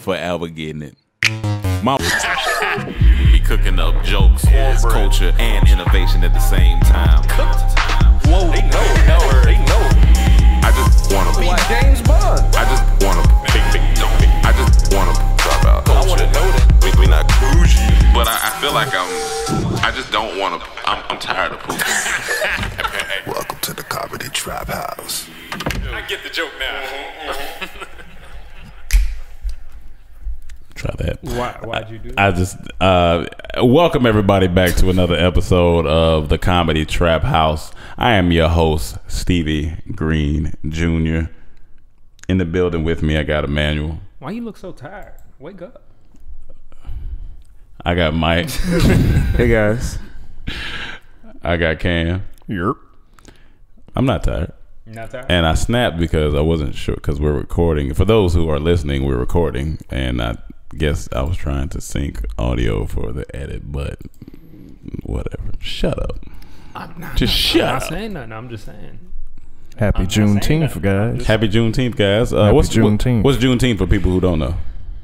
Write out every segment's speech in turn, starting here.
forever getting it. My be cooking up jokes, culture, and innovation at the same time. Whoa, they know. I just wanna be Like James Bond. I just wanna I just wanna talk about I wanna culture. know that. We not bougie, but I feel like I just don't wanna. I'm tired of pooping. Welcome to the Comedy Trap House. I get the joke now. Try that. Why'd you do that? I just welcome everybody back to another episode of the Comedy Trap House. I am your host, Stevie Green Jr. In the building with me, I got Emmanuel. Why you look so tired? Wake up. I got Mike. Hey guys. I got Cam. Yep. I'm not tired. Not tired? And I snapped because I wasn't sure, because we're recording. For those who are listening, we're recording. And I guess I was trying to sync audio for the edit, but whatever. Shut up. I'm not saying nothing. I'm just saying. Happy Juneteenth, guys. Happy Juneteenth, guys. Happy What's Juneteenth. What's Juneteenth for people who don't know?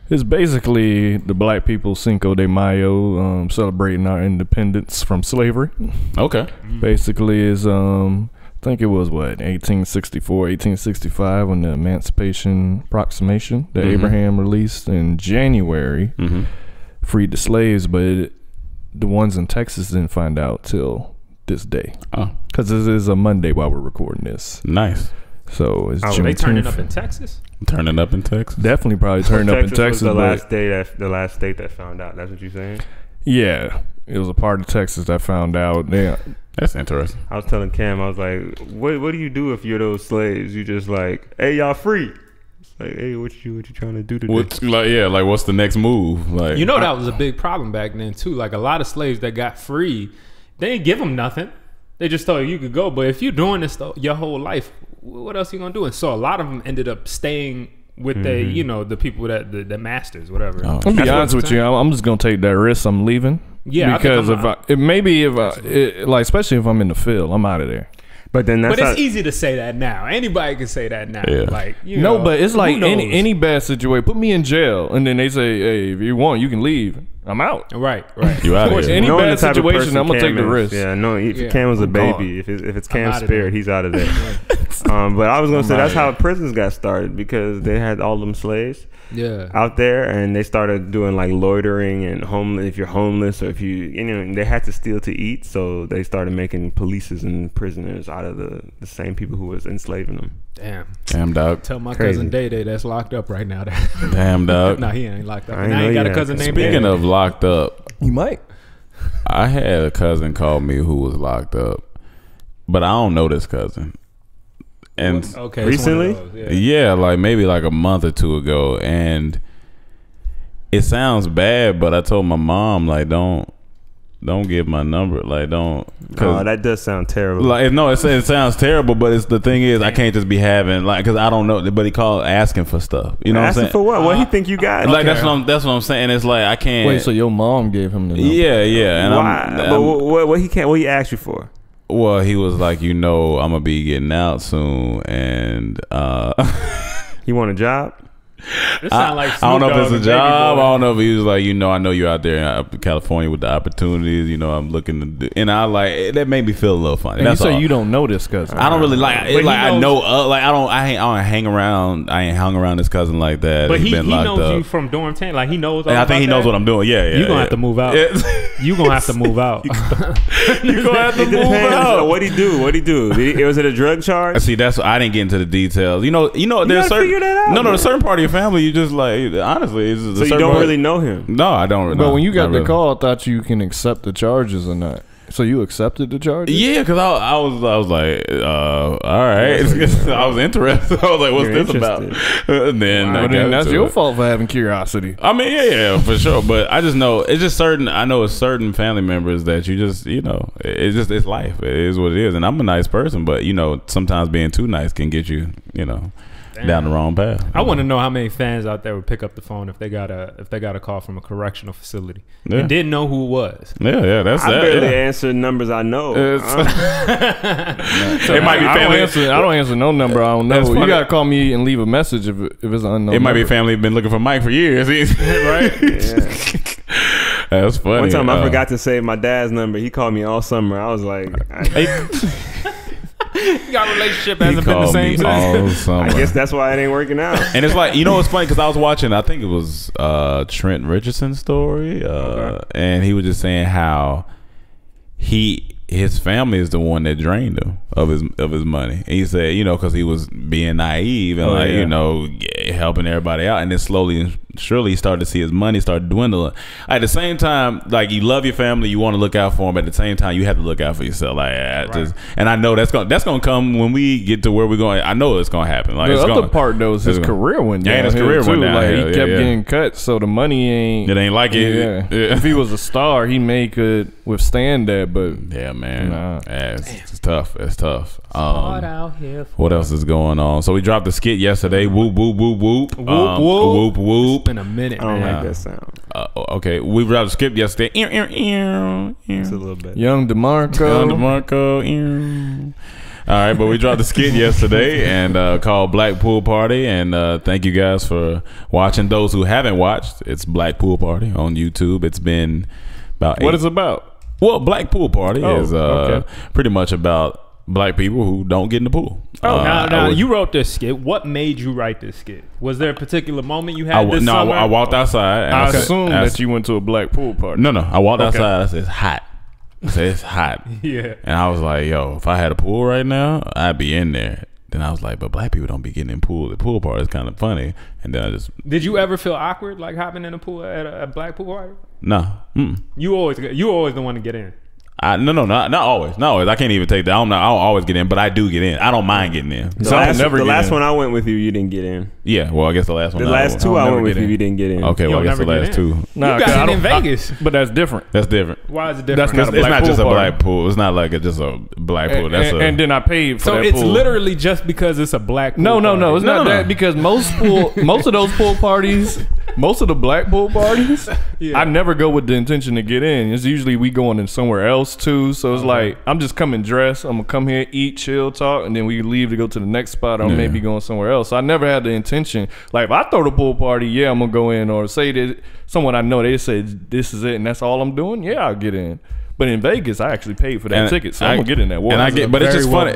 It's basically the black people Cinco de Mayo, celebrating our independence from slavery. Okay. Basically is, I think it was 1864, 1865 when the Emancipation Proclamation that Abraham released in January freed the slaves, but the ones in Texas didn't find out till this day. Oh. Because this is a Monday while we're recording this. Nice. So it's They turning up in Texas? Turning up in Texas? Definitely probably turning up in Texas. Was the last state that found out. That's what you're saying? Yeah. It was a part of Texas that found out. That's interesting. I was telling Cam, I was like, what do you do if you're those slaves? You just like, hey, y'all free. It's like, hey, what you trying to do today? What's the next move? Like, You know that was a big problem back then too. Like a lot of slaves that got free, they didn't give them nothing. They just told you could go. But if you're doing this your whole life, what else are you gonna do? And so a lot of them ended up staying with the people that the masters, whatever. I'm gonna be honest with you. I'm just gonna take that risk. I'm leaving. Yeah, because especially if I'm in the field, I'm out of there. But then it's easy to say that now. Anybody can say that now. Yeah. Like but it's like any bad situation. Put me in jail, and then they say, "Hey, if you want, you can leave." I'm out. Right. You out of here. Any bad situation, I'm gonna take the risk. Yeah, no. If Cam was a baby, if it's Cam's spirit, he's out of there. But I was gonna say that's how prisons got started, because they had all them slaves. Yeah. Out there, and they started doing like loitering and homeless. If you're homeless, or if they had to steal to eat, so they started making polices and prisoners out of the same people who was enslaving them. Damn dog. Tell my cousin Day Day that's locked up right now. Damn dog. No, he ain't locked up. I ain't got a cousin named Speaking of locked up, You might. I had a cousin call me who was locked up, but I don't know this cousin. And okay, recently, yeah, like maybe like a month or two ago, and it sounds bad, but I told my mom, like, don't give my number, like, don't. Oh, that does sound terrible. Like, no, it sounds terrible, but the thing is, I can't just be having, like, because I don't know, but he called asking for stuff. You know what I'm saying? Asking for what? What he think you got? Like, that's what I'm saying. It's like I can't. Wait, so your mom gave him the number? Yeah, and why? But what he can't? What he asked you for? Well, he was like, I'm gonna be getting out soon, and He want a job? This sound like I don't know if it's a job. Boy. I don't know if he was like, I know you're out there in California with the opportunities. I'm looking to do, and I like that made me feel a little funny. And That's you say all. you don't know this cousin. I don't really like it. But Like he I knows- know, like I don't hang around. I ain't hung around this cousin like that. But He's he been locked knows up. you from Dormtainment. Like he knows. All And I think he knows what I'm doing. Yeah. You gonna have to move out. You gonna have to move out. You gonna have to It move depends. out. What'd he do? Was it a drug charge? See, that's I didn't get into the details. There's gotta certain figure that out, no, man. a certain part of your family you just like honestly. It's So you don't really know him? No, I don't. But when you got not the really. call, I thought you can accept the charges or not. So you accepted the charges? Yeah, because I was like, all right. I was interested. I was like, what's You're this about? interested. And then I But then got that's into your it. fault for having curiosity. I mean, yeah, for sure. But I just know it's just certain. I know it's certain family members that you just, it's life. It is what it is. And I'm a nice person, but sometimes being too nice can get you, down the wrong path. I want to know how many fans out there would pick up the phone if they got a call from a correctional facility and didn't know who it was. Yeah, that's I that. barely answer numbers I know. It might be family. I don't answer no number I don't know. You gotta call me and leave a message if it's an unknown. It might be number. family been looking for Mike for years, right? Yeah. That's funny. One time I forgot to save my dad's number. He called me all summer. I was like, Your relationship He hasn't been the called same me since. all summer. I guess that's why it ain't working out. And it's like, it's funny because I was watching, I think it was Trent Richardson's story, and he was just saying how his family is the one that drained him of his money. And he said, because he was being naive and helping everybody out, and then slowly and surely he started to see his money start dwindling. At the same time, like, you love your family, you want to look out for them. At the same time, you have to look out for yourself. Like, and I know that's gonna come when we get to where we're going. I know it's gonna happen. Like, the other part though is his career went down. Yeah, his career went down. Like, he kept getting cut, so the money ain't. It ain't like it. Yeah. If he was a star, he could withstand that. But yeah, man, nah. it's tough. It's tough. Out here What else is going on? So we dropped the skit yesterday. Whoop whoop whoop whoop. Whoop, whoop. Whoop whoop. It's been a minute, I don't man. like that sound. Okay, we dropped the skit yesterday. It's a little bit. Young DeMarco. Young DeMarco. All right, but we dropped the skit yesterday and called Black Pool Party, and thank you guys for watching. Those who haven't watched, it's Black Pool Party on YouTube. It's been about What is it about? Well, Black Pool Party is okay. pretty much about black people who don't get in the pool. Now you wrote this skit. What made you write this skit? Was there a particular moment you had this summer? I walked outside. And I assume that you went to a black pool party. No, I walked outside. I said, it's hot. I said, it's hot. Yeah. And I was like, yo, if I had a pool right now, I'd be in there. Then I was like, but black people don't be getting in pool. The pool party is kind of funny. And then I just... Did you ever feel awkward, like hopping in a pool at a black pool party? No. You always the one to get in. No, not always. Not always. I can't even take that. I don't always get in, but I do get in. I don't mind getting in. The last one I went with you didn't get in. Yeah, well, I guess the last one. The last two I went with you didn't get in. Okay, well, I guess the last two. Nah, you got in Vegas. But that's different. That's different. Why is it different? That's not a It's black not just a pool black party. pool. It's not like just a black pool. And then I paid for so that it's pool. literally just because it's a black pool No, party. it's not that, because most of those pool parties, most of the black pool parties, I never go with the intention to get in. It's usually we going in somewhere else too. So it's like, I'm just coming dressed. I'm gonna come here, eat, chill, talk, and then we leave to go to the next spot, or maybe going somewhere else. So I never had the intention. Like, if I throw the pool party, yeah, I'm gonna go in, or say that someone I know, they say this is it and that's all I'm doing, yeah, I'll get in. But in Vegas, I actually paid for that ticket, so I'm gonna get in that water. And I get, but it's just funny.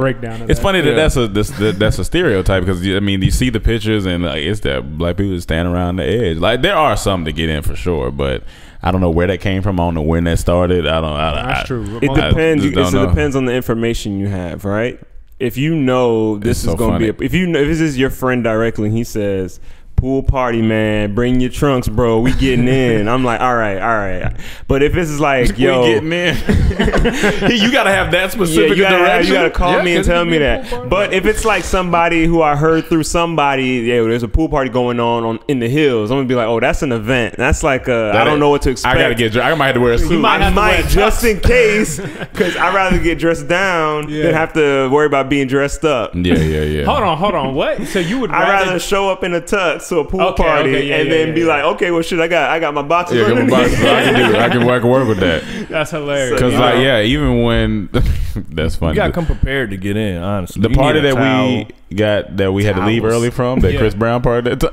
It's funny that Yeah. that's a stereotype, because I mean, you see the pictures and like, it's that black people just standing around the edge. Like, there are some to get in for sure, but I don't know where that came from. I don't know when that started. That's true. It depends. It know. depends on the information you have, right? If you know this is going to be, if this is your friend directly, and he says, pool party, man, bring your trunks, bro, we getting in. I'm like, all right. But if this is like, yo, we getting in, you gotta have that specific direction. You gotta call me and tell me that. But if it's like somebody who I heard through somebody, there's a pool party going on in the hills, I'm gonna be like, oh, that's an event. That's like I don't know what to expect. I gotta get dressed. I might have to wear a suit. I might just in case, because I'd rather get dressed down than have to worry about being dressed up. Yeah. Hold on. What? So you would I'd rather show up in a tux to a pool party and then be like, okay, well, shit, I got my boxes. Yeah, I can work with that. That's hilarious. Because even when that's funny. You gotta come prepared to get in. Honestly, the party that we had to leave early from, that Chris Brown party, that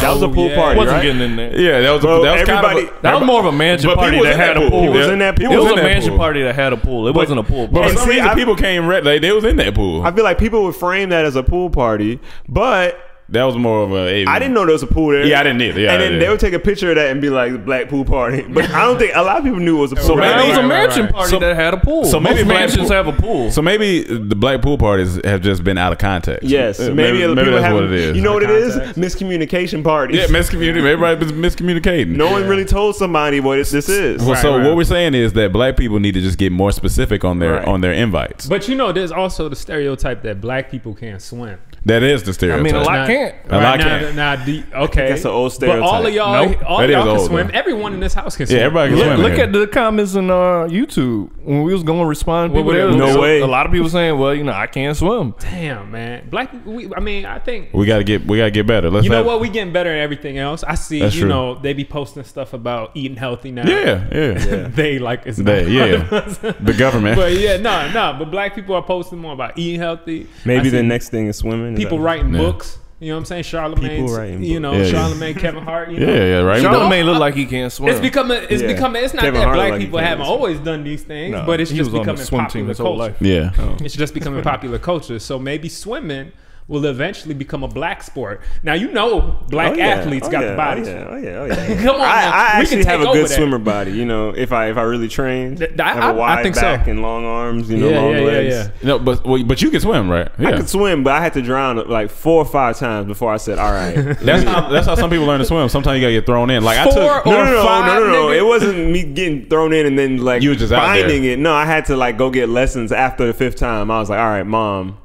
was a pool party. Wasn't right? getting in there. Yeah, that was more of a mansion party that had a pool. It was in that pool. It was a mansion party that had a pool. It wasn't a pool But party. for some reason, people came they was in that pool. I feel like people would frame that as a pool party, but that was more of a. I didn't know there was a pool there. Yeah, I didn't either. Yeah, and then they would take a picture of that and be like, black pool party. But I don't think a lot of people knew it was a pool. So maybe it was a mansion party that had a pool. So maybe most mansions have a pool. So maybe the black pool parties have just been out of context. Yes, maybe people that's what it is. You know what it is? Miscommunication parties. Yeah, miscommunication. Everybody's miscommunicating. No one really told somebody what this is. Well, what we're saying is that black people need to just get more specific on their invites. But there's also the stereotype that black people can't swim. That is the I stereotype. mean, a lot can't. A lot can't. Okay. That's an old But stereotype. all of y'all, Nope. all That y'all is can old, swim. though. Everyone in this house can Yeah, swim. everybody can Look, swim. look in at the comments on YouTube when we was going to respond. What People, were there they- was No way. A lot of people saying, "Well, I can't swim." Damn, man. Black people, I mean, I think We gotta get better. Let's you know have- what? We getting better at everything else. I see. That's You true. know, they be posting stuff about eating healthy now. Yeah. They like it's They, not yeah. The government. But yeah, no. But black people are posting more about eating healthy. Maybe I the see next thing is swimming. Is people that- writing Yeah. books. You know what I'm saying? Charlemagne. People writing You know, books. Yeah, yeah. Charlemagne, Kevin Hart. You know? yeah, right. Charlamagne look like he can't swim. It's becoming. It's Yeah. becoming. It's not Kevin that Hart black like he people can't haven't swim. always done these things, No, but it's he just was on the becoming swim team popular his whole culture. life. Yeah. It's just becoming popular culture. So maybe swimming will eventually become a black sport. Now you know black Oh, yeah. athletes Oh, got yeah. the bodies. Oh yeah. Come on, now. I We can actually have take a over good that. swimmer body. You know, if I really trained, I have a wide think so. back and long arms. You know, long legs. No, but you can swim, right? Yeah. I could swim, but I had to drown like 4 or 5 times before I said, "All right." That's how some people learn to swim. Sometimes you gotta get thrown in. Like I took. Four or five, No. nigga. It wasn't me getting thrown in and then like You were just out finding there. it. No, I had to like go get lessons after the 5th time. I was like, "All right, mom,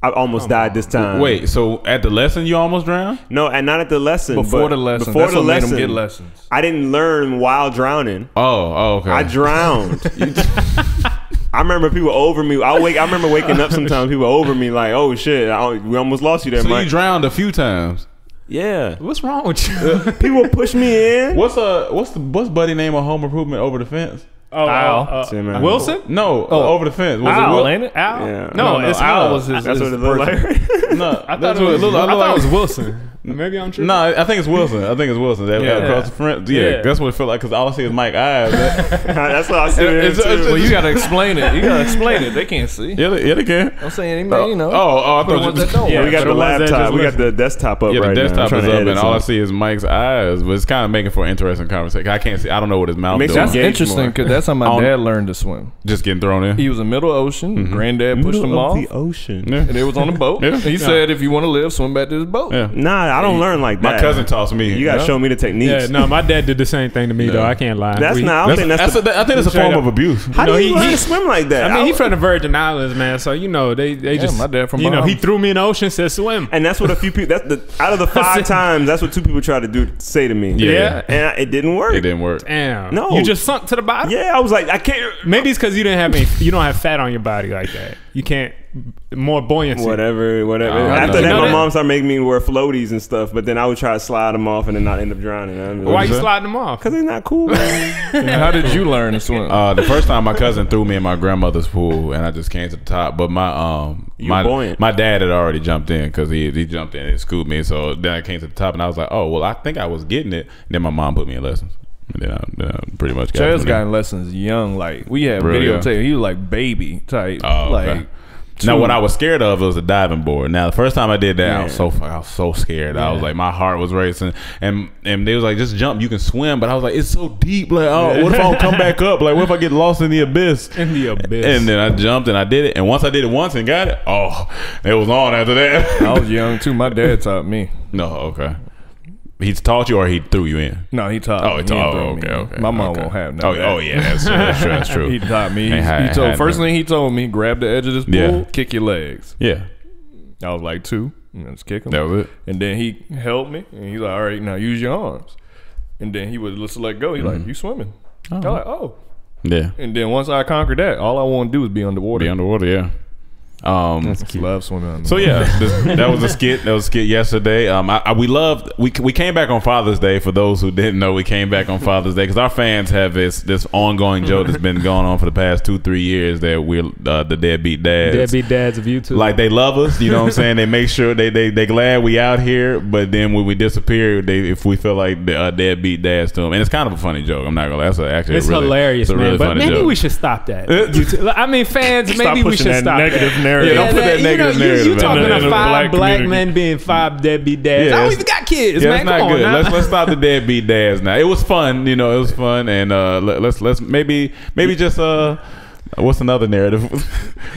I almost died this time." Wait, so at the lesson you almost drowned? No, and not at the lesson. before but the lesson. Before That's the what made lesson, him get lessons. I didn't learn while drowning. Oh, okay. I drowned. I remember people over me. I remember waking up sometimes. People over me like, "Oh shit, we almost lost you there, So Mike." you drowned a few times. Yeah. What's wrong with you? People push me in. What's buddy name on Home Improvement over the fence? Al. Wilson? No, over the fence. Was Al, it Will? ain't it? Al? Yeah. No, it's Al Al. was his. That's his what it looked person. like. No, I thought it was Wilson. Maybe I'm tripping. No, I think it's Wilson. That Yeah. across the front. Yeah, Yeah. that's what it felt like because all I see is Mike eyes. That's what I see. It's- Well, you gotta explain it. You gotta explain it. They can't see. yeah, they can. I'm saying, you know. Oh, I For the thought ones you. that don't. Yeah, we got for the the ones that laptop. just We got listen. the desktop up Yeah, right the now. desktop I'm trying is to up, edit and all I something. see is Mike's eyes. But it's kind of making for an interesting conversation. I can't see. I don't know what his mouth Makes doing. That's Engage interesting more. because that's how my On- dad learned to swim. Just getting thrown in. He was in middle ocean. Granddad pushed him Middle of off, the ocean. Yeah. and it was on a boat. Yeah. And he said, "If you want to live, swim back to this boat." Yeah. Nah, I don't learn like that. My cousin taught me. You gotta Yeah. show me the techniques. Yeah, no, my dad did the same thing to me though. I can't lie. That's not. I don't think that's. I think that's a straight form up. of abuse. How No, do you he- learn to swim like that? I mean, he from the Virgin Islands, man. So you know, they just my dad from you know, he Bahamas. threw me in the ocean, said swim. and that's what a few people. That's the out of the 5 times. That's what 2 people tried to do. Say to me. Yeah. and it didn't work. It didn't work. Damn. No. You just sunk to the bottom. Yeah, I was like, I can't. Maybe it's because you you don't have fat on your body like that. You can't more buoyancy. Whatever. Oh, After you that, know my that? mom started making me wear floaties and stuff. But then I would try to slide them off and then not end up drowning. Why you that? sliding them off? Because it's not cool. Man. How did you learn to swim? The first time my cousin threw me in my grandmother's pool, and I just came to the top. But You buoyant. my dad had already jumped in because he jumped in and scooped me. So then I came to the top, and I was like, oh well, I think I was getting it. And then my mom put me in lessons, and then I pretty much got Chaz it. got in lessons young. Like we had Really, videotape. He was like baby type. Oh, okay. Like Now, what I was scared of was a diving board. Now, the first time I did that, I Yeah. was so scared. I was like, my heart was racing, and they was like, just jump, you can swim. But I was like, it's so deep. Like, oh, what if I don't come back up? Like, what if I get lost in the abyss? In the abyss. And then I jumped and I did it. And once I did it once and got it, oh, it was on after that. I was young too. My dad taught me. No, okay. He taught you or he threw you in? No, he taught. Oh, me. he He ain't taught. throw Oh, me okay, in. okay. My mom okay. won't have none of that. Oh, yeah, that's true. That's true. That's true. He taught me. Ain't had- He told had first no- thing he told me, grab the edge of this pool, Yeah. kick your legs. Yeah, I was like 2, and just kick them. that was it. And then he held me, and he's like, "All right, now use your arms." And then he would just let go. He's like, "You swimming?" I'm like, "Oh." Yeah, And then once I conquered that, all I want to do is be underwater. be underwater. Yeah. I love swimming underwater. So yeah, that was a skit. That was a skit yesterday. We came back on Father's Day. For those who didn't know, we came back on Father's Day because our fans have this ongoing joke that's been going on for the past 2-3 years that we're the deadbeat dads. Deadbeat dads of YouTube. Like they love us, you know what I'm saying? They make sure they glad we out here, but then when we disappear, if we feel like deadbeat dads to them, and it's kind of a funny joke. I'm not gonna lie, that's actually it's really, hilarious, it's a man. really But funny maybe joke. we should stop that. YouTube. I mean, fans, Stop maybe we pushing should that stop negative that. narrative. Yeah, don't put that negative narrative You out talking there. to In the 5 black black community. men being 5 deadbeat dads? Yeah, I don't it's- even got kids, Yeah, man. that's Come not on good. now. Let's stop the deadbeat dads now. It was fun, it was fun, and let's maybe just What's another narrative?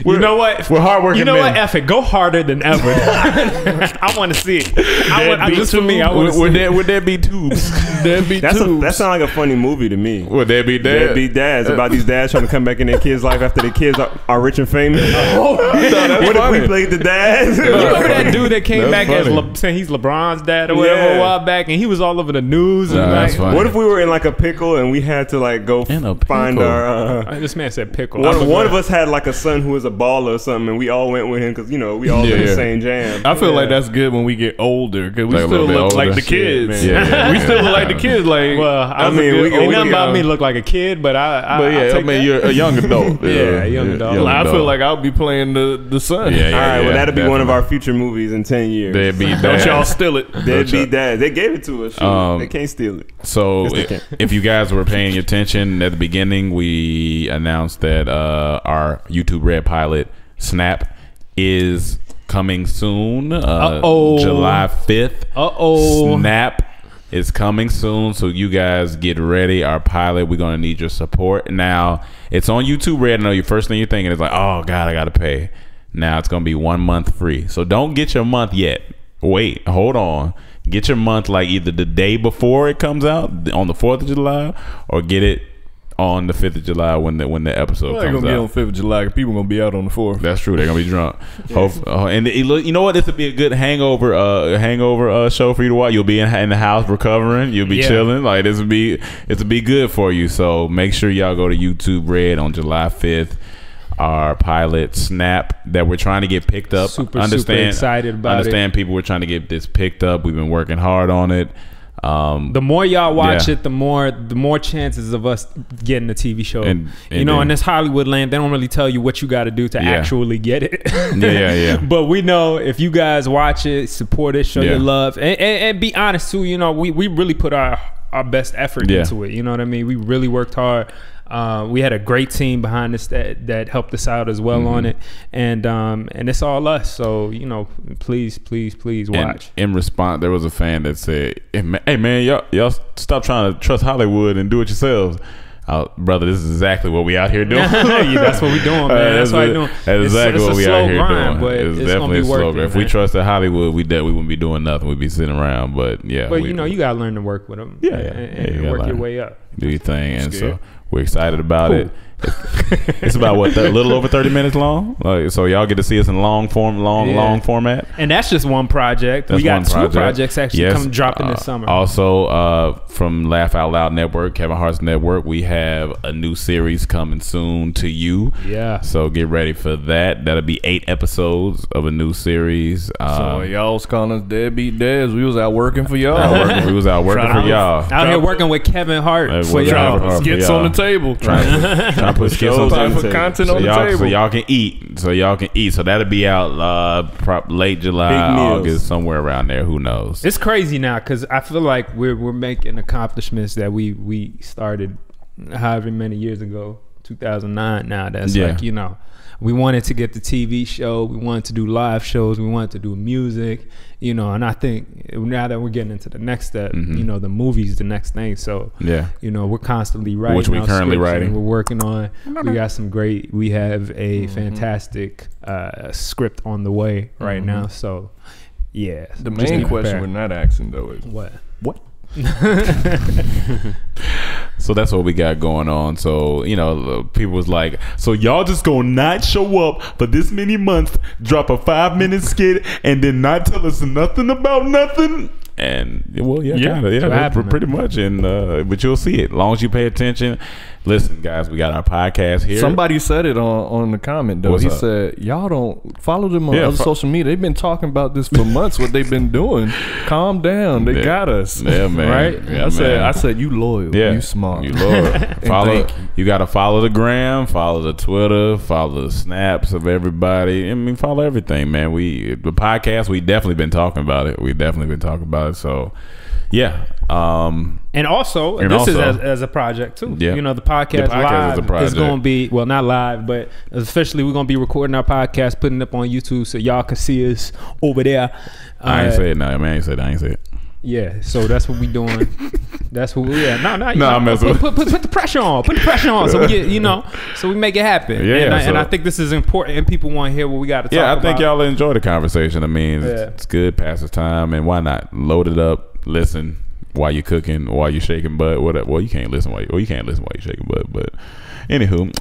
You know what? We're hardworking. You know men. what? F it. Go harder than ever. I want to see it. Just for me, I want to see it. Would there be tubes? There'd be That tubes. sounds like a funny movie to me. Would there be dads? Deadbeat dads about these dads trying to come back in their kids' life after their kids are rich and famous. What if we played the dads? You remember that dude that came That's back as funny. saying he's LeBron's dad or whatever Yeah. a while back, and he was all over the news. Nah, And that's like, funny. What if we were in like a pickle and we had to like go In a find pickle? our this man said pickle. one of us had like a son who was a baller or something, and we all went with him because we all in the same jam. I feel like that's good when we get older because we Like a still little look bit like older. the kids. Shit, man. We still look like the kids. Like, Well, I mean, we nothing about can- me look like a kid, but But yeah, I mean, you're a young adult. Yeah, young adult. I feel like I'll be playing the son. Yeah, all right, well that'll be one of definitely. our future movies in 10 years. Deadbeat Don't dads. y'all steal it. Deadbeat dads. They gave it to us. Shoot. They can't steal it. So Yes, they can. if you guys were paying attention at the beginning, we announced that our YouTube Red pilot Snap is coming soon. July 5th. Snap is coming soon, so you guys get ready. Our pilot, we're gonna need your support. Now it's on YouTube Red. I know your first thing you're thinking is like, oh God, I gotta pay. Now it's gonna be 1 month free. So don't get your month yet. Wait, hold on. Get your month like either the day before it comes out on the 4th of July, or get it on the 5th of July when the episode Well, they're comes gonna be out. on 5th of July. People gonna be out on the 4th. That's true. They're gonna be drunk. And you know what? This would be a good hangover show for you to watch. You'll be in the house recovering. You'll be chilling. Like this would be good for you. So make sure y'all go to YouTube Red on July 5th. Our pilot Snap that we're trying to get picked up. Super excited about Understand people. We're trying to get this picked up. We've been working hard on it. The more y'all watch it, the more chances of us getting a TV show. And in this Hollywood land, they don't really tell you what you got to do to actually get it. Yeah. But we know if you guys watch it, support it, show your love, and be honest too. We really put our best effort into it. You know what I mean? We really worked hard. We had a great team behind us that helped us out as well on it, and it's all us. So please watch. And in response, there was a fan that said, "Hey man, y'all stop trying to trust Hollywood and do it yourselves." Brother, this is exactly what we out here doing. That's what we doing, man. That's what we doing. That's exactly what we out here grind, doing. But It's it's definitely gonna be a slow worth grind. it, If we man. trusted Hollywood, we wouldn't be doing nothing. We'd be sitting around. But yeah, But you gotta learn to work with them. You and gotta work your learn. way up. Do your thing, and Scared. so we're excited about it. It's about a little over 30 minutes long. So y'all get to see us in long format. And that's just one project. That's we got one two projects actually dropping this summer. Also, from Laugh Out Loud Network, Kevin Hart's network, we have a new series coming soon to you. Yeah. So get ready for that. That'll be 8 episodes of a new series. So y'all was calling us deadbeat dads. We was out working for y'all. We was out working for y'all. Out here working with Kevin Hart for Trying y'all. to Skits on the table. Trying to put skits on the Time table. for content So on the table. so y'all can eat. So that'll be out late July, Big meals. August, somewhere around there. Who knows? It's crazy now because I feel like we're making accomplishments that we started however many years ago, 2009. Now that's we wanted to get the TV show, we wanted to do live shows, we wanted to do music, and I think now that we're getting into the next step, the movie's the next thing. So we're constantly writing, Which we our currently scripts, writing. and we're working on. We got some great. We have a fantastic script on the way right now. So yeah, The just main be question prepared. we're not asking though is What? So that's what we got going on. So people was like, so y'all just gonna not show up for this many months, drop a 5-minute skit, and then not tell us nothing about nothing? And kind of, that's pretty much. And but you'll see it as long as you pay attention. Listen, guys, we got our podcast here. somebody said it on the comment though. What's He up? said y'all don't follow them on other social media. They've been talking about this for months. What they've been doing. Calm down. They got us. Yeah, man. Right? Yeah, I said you loyal. Yeah, You smart. You loyal. Follow. thank You got to follow the gram, follow the Twitter, follow the snaps of everybody. I mean, follow everything, man. The podcast, we definitely been talking about it. So, yeah. And also, this is as a project too. Yeah. The podcast live is a project. is going to be, well, not live, but officially we're going to be recording our podcast, putting it up on YouTube so y'all can see us over there. I ain't say it now, man. I ain't say it. Yeah, so that's what we doing. That's who we are. No, I'm messing with put the pressure on. Put the pressure on so we get, so we make it happen. Yeah, and I think this is important and people want to hear what we got to talk about. Yeah, I think y'all enjoy the conversation. I mean, it's good, passes time, and why not load it up, listen while you're cooking, while you're shaking butt, whatever. Well, you can't listen while you're shaking butt, but anywho,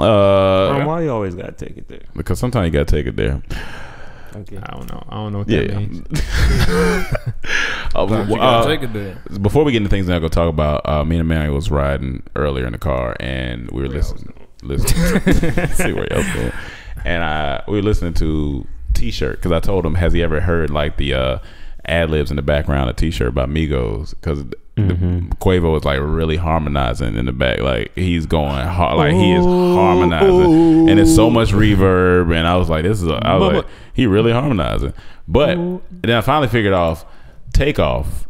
why you always gotta take it there? Because sometimes you gotta take it there. Okay. I don't know what that means. Take it there. Before we get into things that I'm gonna talk about, me and Emmanuel was riding earlier in the car, and we were listening. See where y'all going. And we were listening to T-Shirt because I told him, has he ever heard like the ad libs in the background of T-Shirt by Migos? Because Quavo is like really harmonizing in the back, like he's going hard, like he is harmonizing, and it's so much reverb. And I was like, I was like, he really harmonizing. But then I finally figured out Takeoff.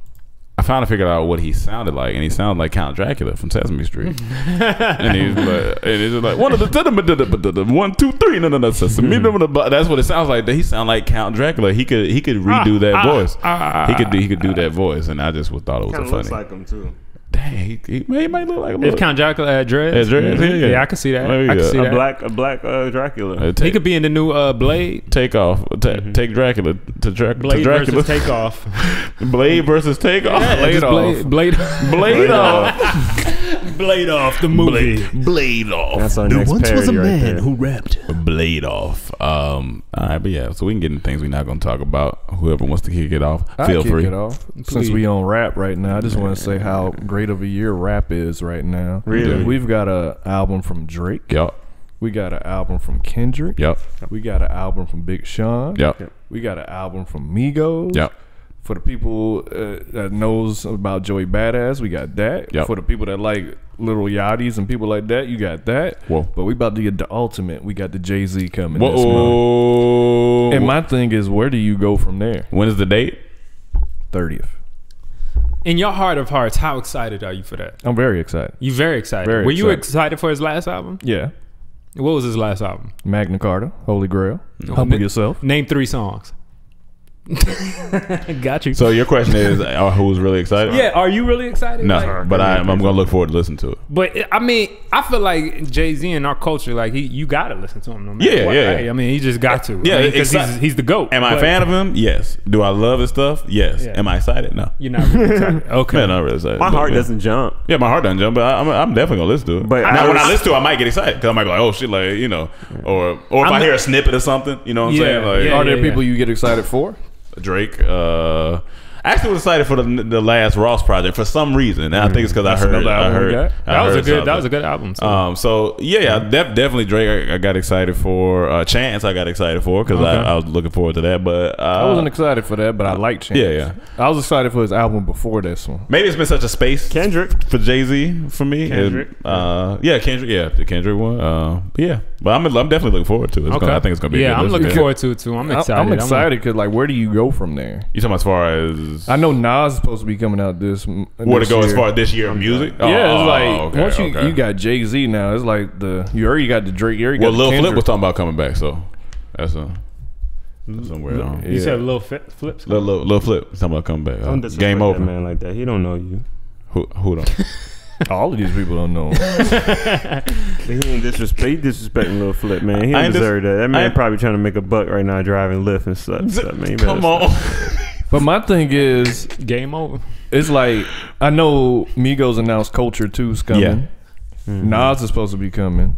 I finally figured out what he sounded like, and he sounded like Count Dracula from Sesame Street. And he's like, one of the 1, 2, 3, no, Sesame. That's what it sounds like. He sound like Count Dracula. He could redo that voice. He could do that voice, and I just thought it was funny. Looks like him too. Dang, he might look like a If little. Count Dracula had dreads, yeah, I can see that. I can see that. A black Dracula. He could be in the new Blade. Takeoff. Take Dracula to Blade Dracula. versus Takeoff. Blade versus Takeoff. Yeah, Blade off. Blade off the movie. Blade off. That's our next parody right there. who rapped. Blade off. All right, but yeah, so we can get into things we're not going to talk about. Whoever wants to kick it off, feel free. Kick it off. Since we on rap right now, I just want to say how great of a year rap is right now. Really? We've got an album from Drake. Yep. We got an album from Kendrick. Yep. We got an album from Big Sean. Yep. We got an album from Migos. Yep. For the people that knows about Joey Badass, we got that. Yep. For the people that like Little Yachty's and people like that, you got that. Whoa. But we about to get the ultimate. We got the Jay-Z coming Whoa. this month. And my thing is, where do you go from there? When is the date? 30th. In your heart of hearts, how excited are you for that? I'm very excited. You very excited. Very Were you excited. excited for his last album? Yeah. What was his last album? Magna Carta, Holy Grail. Humble yourself. Name 3 songs. Got you. So your question is, who's really excited? Yeah, are you really excited? No, Like, but I'm going to look forward to listening to it. but I mean, I feel like Jay-Z in our culture, like you got to listen to him no matter what. Yeah. Right? I mean, he just got to. Yeah, because he's the GOAT. Am I a But fan of him? Yes. Do I love his stuff? Yes. Yeah. Am I excited? No. You're not really excited. Okay. Man, not really excited. My But, heart yeah. doesn't jump. Yeah, my heart doesn't jump, but I'm definitely gonna listen to it. But now, I when I was- listen to it, I might get excited because I might go like, "Oh shit!" Like or if I hear a snippet or something, you know what I'm saying? Like yeah. Are there people you get excited for? Drake. I actually was excited for the last Ross project for some reason, and I think it's because I heard. another album we got. That was a good album. So. So definitely Drake. I got excited for Chance. I got excited for because I was looking forward to that. But I wasn't excited for that, but I like Chance. Yeah. I was excited for his album before this one. Maybe it's been such a space. Kendrick. For Jay-Z for me. Kendrick. Kendrick. Yeah, the Kendrick one. But I'm definitely looking forward to it. I think it's gonna be. Yeah, a good I'm listen. looking forward to it too. I'm excited. I'm excited because like, where do you go from there? You talking as far as I know Nas is supposed to be coming out this. where to go as far as this year of music? Yeah, it's like okay, once okay. you got Jay-Z now, it's like you already got the Drake. You already Well, got Lil the Flip Kendrick. was talking about coming back, so that's somewhere on. You said Lil Flips. Lil Flip was talking about coming back. Don't disrespect Game that over. man like that. He don't know you. Who don't? All of these people don't know. He ain't disrespecting Lil Flip, man. He I don't ain't deserve that. That I man ain't- probably trying to make a buck right now driving Lyft and stuff. Man, you better Come stop. on. But my thing is, Game over. it's like I know Migos announced Culture 2's coming. Yeah. Nas is supposed to be coming.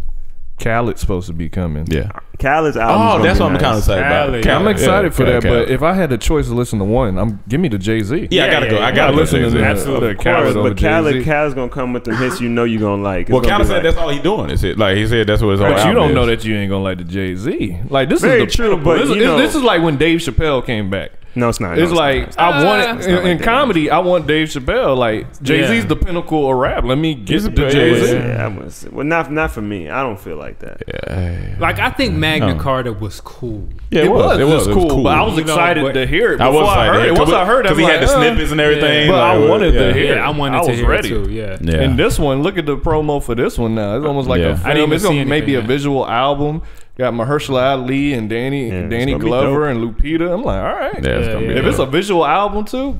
Khaled's supposed to be coming. Yeah. Khaled's album. That's what I'm kind of excited Khaled. about. I'm excited for that, Khaled. but if I had the choice to listen to one, give me the Jay-Z. Yeah, I gotta go. I I gotta listen to listen to the, that. Absolutely. the Khaled over But Jay-Z. Khaled's gonna come with the hits you know you're gonna like. It's Well, gonna Khaled be said like- that's all he doing. Is it like he said that's what his whole But you album don't know is. that you ain't gonna like the Jay-Z. Like this Very is the true, pinnacle. but this, you know- this is like when Dave Chappelle came back. No, it's not. It's No, like not. I want It's it not like in that. comedy. I want Dave Chappelle. Like Jay-Z's Yeah. the pinnacle of rap. Let me get the Yeah, Jay-Z. Yeah, I was, well, not for me. I don't feel like that. Like I think Magna No. Carta was cool. Yeah, It was cool, but I was You know, excited but to hear it. I was Before I excited heard it. Once I heard it, because he had the snippets and everything. But I like, wanted to yeah. hear it. Yeah, I wanted I to was hear ready. it too. Yeah. Yeah. And this one, look at the promo for this one now. It's almost like Yeah. a I didn't film. even It's see gonna maybe anything a yet. visual album. Got Mahershala Ali and Danny it's Glover and Lupita. I'm like, all right. Yeah, it's gonna be if dope. it's a visual album too,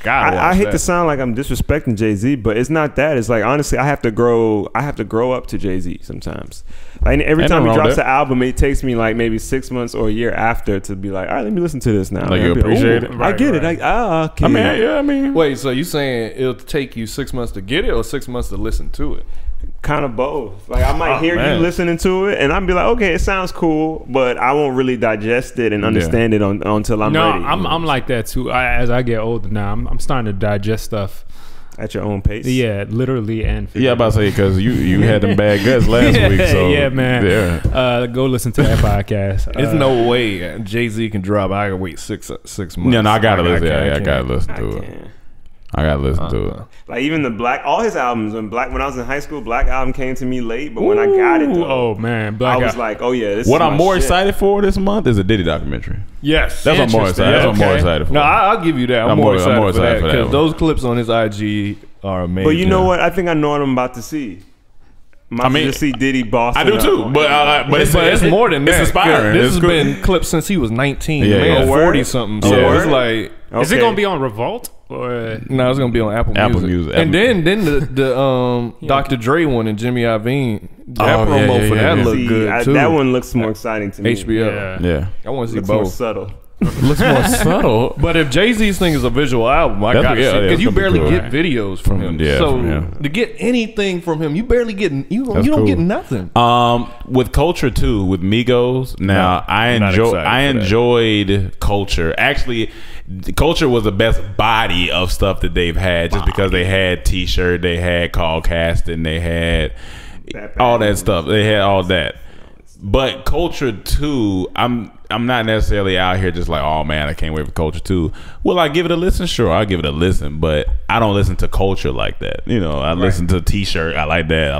God, I hate to sound like I'm disrespecting Jay-Z, but it's not that. It's like, honestly, I have to grow up to Jay-Z sometimes. Like, every time he drops an album, it takes me like maybe 6 months or a year after to be like, all right, let me listen to this now. Like, you appreciate it? I get it. Okay. I mean, Wait, so you saying it'll take you 6 months to get it or 6 months to listen to it? Kind of both. Like, I might hear man. you listening to it, and I'll be like, okay, it sounds cool, but I won't really digest it and understand it until I'm ready. I'm like that too. As I get older now, I'm starting to digest stuff at your own pace. Yeah, literally and yeah, I'm about to say because you had them bad guts last week. So yeah, man. Yeah. Go listen to that podcast. There's no way Jay-Z can drop. I gotta wait six months. Yeah, no, I gotta listen. I gotta listen to it. I gotta listen to it. Like, even all his albums, when I was in high school, Black album came to me late, but when I got it, though, oh man, I was like, oh yeah, this what is I'm my more shit. excited for this month is a Diddy documentary. Yes, That's what I'm more excited. That's what I'm more excited for. No, I'll give you that. I'm more excited for that because one. those clips on his IG are amazing. But you know what? I think I know what I'm about to see. I mean, just see Diddy boss. I do too, but it's more than that. It's inspiring. This has been clips since he was 19. Yeah, man, yeah. 40 something. So it's like, is it gonna be on Revolt or no? It's gonna be on Apple Music. And then the Dr. Dre one and Jimmy Iovine. That promo for that looked good too. That one looks more exciting to me. HBO. Yeah. I want to see both. both. More subtle. Looks more subtle. But if Jay-Z's thing is a visual album, I got to see because you barely get videos from him. Yeah, so to get anything from him, you barely get you don't get nothing. With Culture too, with Migos. Now I enjoyed Culture. Actually, Culture was the best body of stuff that they've had, just because they had T-shirt, they had Call Casting, they had all that stuff. They had all that. But Culture 2, I'm not necessarily out here just like, oh man, I can't wait for Culture 2. Will I give it a listen? Sure, I'll give it a listen, but I don't listen to Culture like that. You know, I listen to T-shirt. I like that.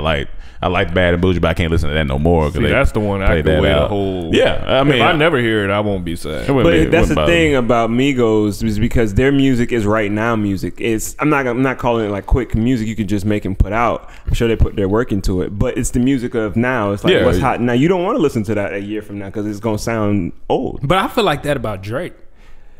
I like Bad and Bougie, but I can't listen to that no more. See, that's the one I could wait a whole. Yeah, I mean, if I never hear it, I won't be sad. But that's the thing about Migos is because their music is right now music. I'm not calling it like quick music you can just make and put out. I'm sure they put their work into it, but it's the music of now. It's like what's hot now. You don't want to listen to that a year from now because it's gonna sound old. But I feel like that about Drake.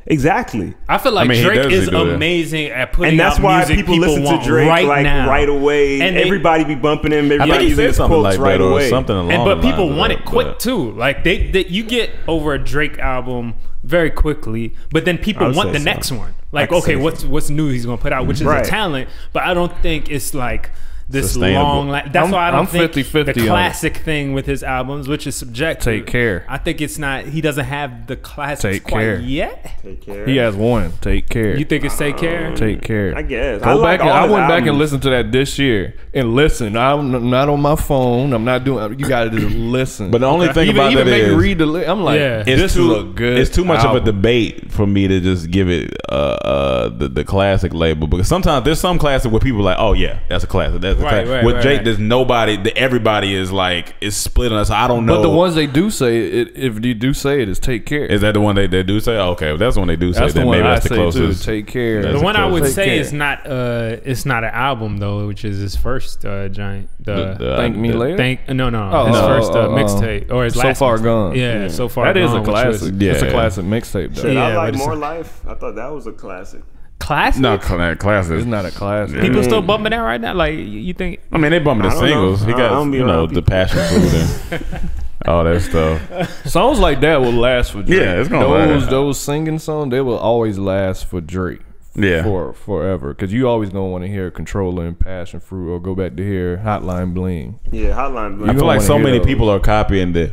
Exactly. I feel like Drake is amazing at putting out music. And that's why people listen to Drake right away. And everybody be bumping him. Everybody using his quotes right away. But people want it quick too. Like you get over a Drake album very quickly, but then people want the next one. Like, okay, what's new he's gonna put out, which is a talent. But I don't think it's like this long. That's why I don't think 50-50 the classic thing with his albums, which is subjective. Take Care. I think it's not. He doesn't have the classics quite yet. Take Care. He has one. Take Care. You think it's Take Care? Take Care. I guess. I went back and listened to that this year and listen. I'm not on my phone. I'm not doing. You got to just listen. But the only thing about that is, read the. I'm like, this is a good. It's too much of a debate for me to just give it the classic label, because sometimes there's some classic where people are like, oh yeah, that's a classic. That's a classic. With Drake, there's nobody. Everybody is like split on us. I don't know. But the ones they do say it, if they do say it, is Take Care. Is that the one they do say? Oh, okay, well, that's the one they do say. That's the one maybe that's the closest. Take Care. The one I would say is not. It's not an album though, which is his first giant. Thank Me Later. His first mixtape or his last. So Far Gone. Yeah, So Far That Gone. is a classic. It's a classic mixtape though. I like More Life. I thought that was a classic. Classic? No, classic. It's not a classic. People still bumping that right now? Like, you think? I mean, they bumping the singles. He got, the passion fruit and all that stuff. Songs like that will last for Drake. Yeah, it's gonna last. Those singing songs, they will always last for Drake. Yeah, for forever, because you always gonna want to hear Controller and Passion Fruit, or go back to hear Hotline Bling. Yeah, Hotline Bling. I feel like so many people are copying the.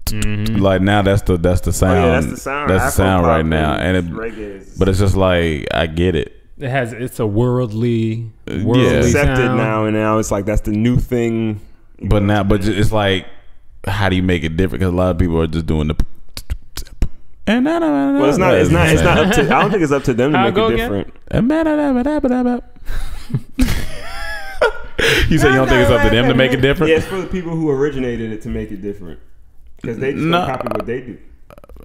Mm-hmm. Like now, that's the sound. Oh, yeah, that's the sound. That's the sound right now, and but it's just like I get it. It's a worldly accepted sound. now it's like that's the new thing. But it's like, how do you make it different? Because a lot of people are just doing the. Well, it's not up to. I don't think it's up to them to make it different. You say you don't think it's up to them to make it different? Yeah, it's for the people who originated it to make it different. Because they just don't copy what they do.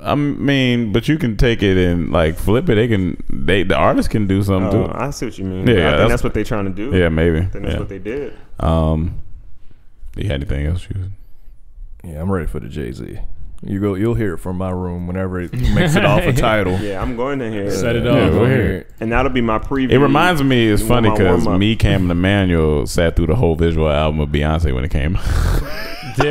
I mean, but you can take it and like flip it. The artist can do something too. I see what you mean. Yeah, I think that's what they're trying to do. Yeah, maybe. I think that's what they did. You had anything else? Yeah, I'm ready for the Jay-Z. You'll hear it from my room whenever it makes it off a title. Yeah, I'm going to hear it. Set it Yeah, up. we'll hear it. And that'll be my preview. It reminds me, it's funny my because warm-up. me, Cam, and Emmanuel sat through the whole visual album of Beyonce when it came out.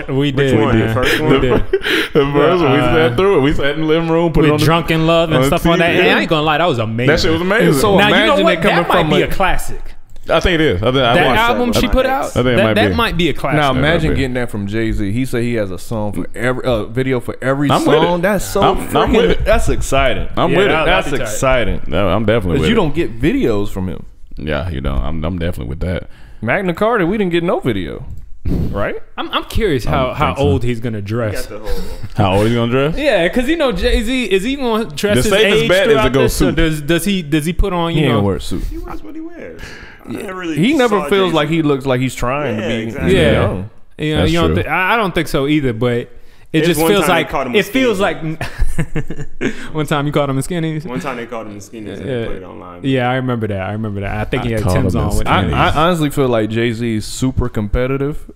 We Which did. one? We The did. first We one? did. The first one, we sat through it. We sat in the living room, put it on With the Drunken Love and on stuff TV, on that. And yeah. I ain't gonna lie, that was amazing. That shit was amazing. So now you know imagine what? it coming That might from be a- a classic. I think it is. I That watched album she put out, I think it might that be. might be a classic. Now might imagine be. getting that from Jay-Z. He said he has a song for every video for every I'm with song. it. That's so I'm freaking. with it. That's exciting. I'm Yeah, with that- it. That's that'd be tight. exciting. No, I'm definitely Because with you it. don't get videos from him. Yeah, you don't. I'm definitely with that. Magna Carta, we didn't get no video, right? I'm curious how think so. old he's gonna Got dress. the whole. How old are you gonna dress? Yeah, because you know Jay-Z, is he gonna dress The his safest age bet is to throughout go this, or suit. does he put on He you ain't know? gonna wear a suit. He wears what he wears. I never really He never saw feels Jay-Z. like he looks like he's trying to Yeah, be. exactly. Yeah. young. You know, That's you don't true. I don't think so either, but it There's just one feels time they like caught him it with feels like skinnies. one time you called him a skinny. One time they called him the skinnies and Yeah. they played it online. Yeah, I remember that. I think he I had called Tim's him a on with skinny. him. I honestly feel like Jay-Z is super competitive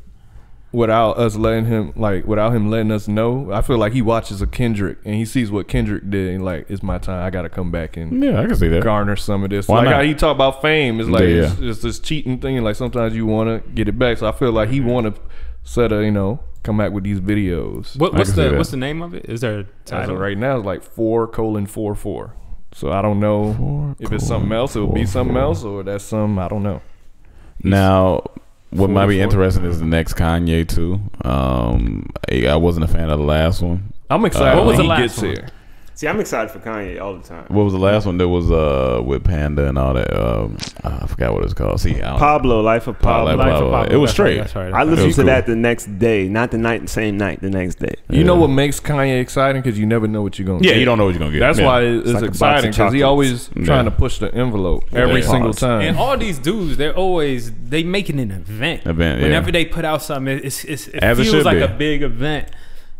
without us letting him, without him letting us know. I feel like he watches a Kendrick and he sees what Kendrick did and like, it's my time. I got to come back and Yeah, I can see that. garner some of this. Why like not? how he talk about fame. It's like Yeah. it's this cheating thing. Like sometimes you want to get it back. So I feel like he want to set a, come back with these videos. What's can see that. the name of it? Is there a As title? of right now, it's like 4:44. So I don't know if it's something else. It will be something else, or that's some I don't know. Now, what might be 44. interesting is the next Kanye too. I wasn't a fan of the last one. I'm excited What was when the he last gets one? here. See, I'm excited for Kanye all the time. What was the last one? That was with Panda and all that. I forgot what it's called. See, I don't- Pablo, Life of Pablo. Life of Pablo. It was That's right, straight. That's right. I It listened was to cool. that the next day, not the same night, the next day. You know Yeah. what makes Kanye exciting? Because you never know what you're gonna Yeah, get. you don't know what you're gonna get. That's Yeah. why it's like a box of exciting because he chocolates. always Yeah. trying to push the envelope every Yeah. single Pause. time. And all these dudes, they make it an event. Event, yeah. Whenever they put out something, it As it feels should like be. a big event,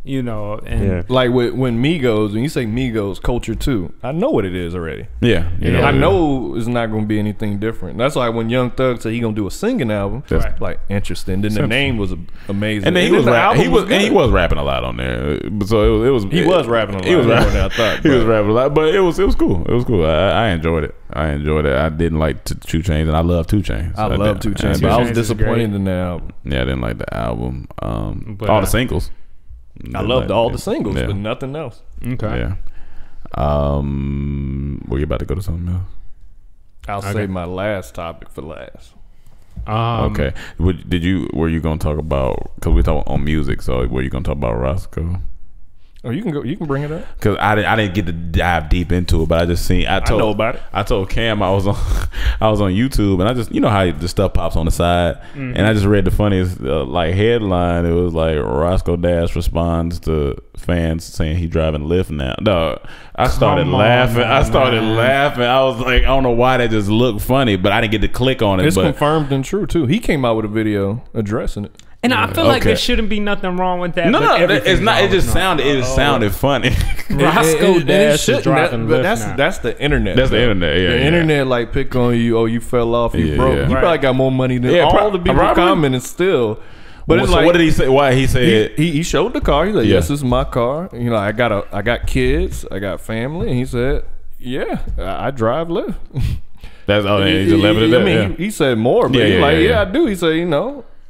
And Yeah. Like when Migos, when you say Migos culture too, I know what it is already. Yeah, you know, I yeah. know it's not going to be anything different. That's why when Young Thug said he going to do a singing album, That's- Right. like interesting. Then the Simple. name was amazing. And then he was the rapping. album He good. was rapping a lot on there. So it was. He was rapping a lot He was more rapping. than I thought, He was but- rapping a lot, but it was cool. It was cool. I enjoyed it. I didn't like 2 Chainz, and I love 2 Chainz. I love 2 Chainz, I but I was Chainz is disappointed great. in the album. Yeah, I didn't like the album. But, All the singles. I loved all the singles, Yeah. but nothing else. Okay. Yeah. Were you about to go to something else? I'll Okay. save my last topic for last. Okay. Were you gonna talk about? Because we talk on music, so were you gonna talk about Roscoe? Oh, you can go. You can bring it up. Because I didn't get to dive deep into it, but I just seen. I know about it. I told Cam I was on YouTube, and I just how the stuff pops on the side, and I just read the funniest headline. It was like Roscoe Dash responds to fans saying he driving Lyft now. No, I started Come on, laughing. I man. started laughing. I was like, I don't know why that just looked funny, but I didn't get to click on it. It's but confirmed and true too. He came out with a video addressing it. And I feel like Okay. there shouldn't be nothing wrong with that. no, but it's everything's not. It wrong just with sounded. It sounded funny. Roscoe And it Dash is shouldn't, driving but Lyft that's now. the internet. That's the though. internet, yeah, the yeah. internet like pick on you. Oh, you fell off. You Yeah, broke. yeah. You Right. probably got more money than Yeah, all the people probably. commenting still. But it's so like what did he say? Why he said? he showed the car. He's like, Yeah. yes, this is my car. You know, I got kids. I got family. And he said, yeah, I drive Lyft. That's he just left it at that. I mean, yeah. he said more, but Yeah, he's yeah, like, yeah, yeah. I do. He said,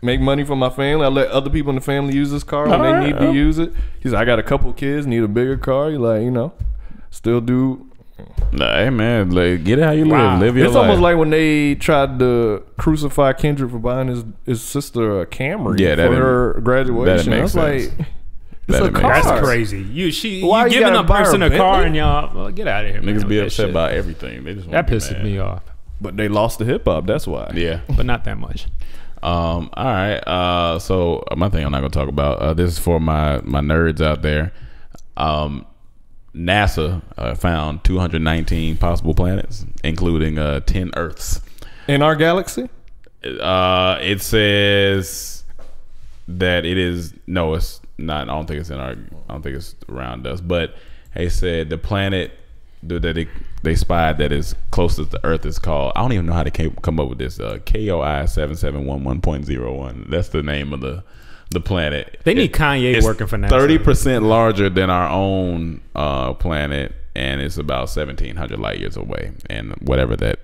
make money for my family. I let other people in the family use this car when Alright, they need to use it. He said, I got a couple kids, need a bigger car. He's like, still do. Nah, hey man, get it how you Wow. live. Live your It's life. almost like when they tried to crucify Kendrick for buying his sister a Camry Yeah, that for her didn't- graduation. that I makes was sense. like, That it's a didn't make car. sense. That's crazy. You Why you giving gotta a buy her person a car Bentley? and y'all get out of here. man, Niggas be with that upset shit. about everything. They just That pisses me off, But they lost the hip hop. That's why. Yeah. but not that much. All right. So my thing I'm not gonna talk about. This is for my nerds out there. NASA found 219 possible planets, including 10 Earths. In our galaxy, It says that it is it's not. I don't think it's I don't think it's around us. But they said the planet that they spied that is closest to Earth is called. I don't even know how they come up with this. KOI 7711.01. That's the name of the planet. They need Kanye working for NASA. 30% larger than our own planet, and it's about 1,700 light years away, and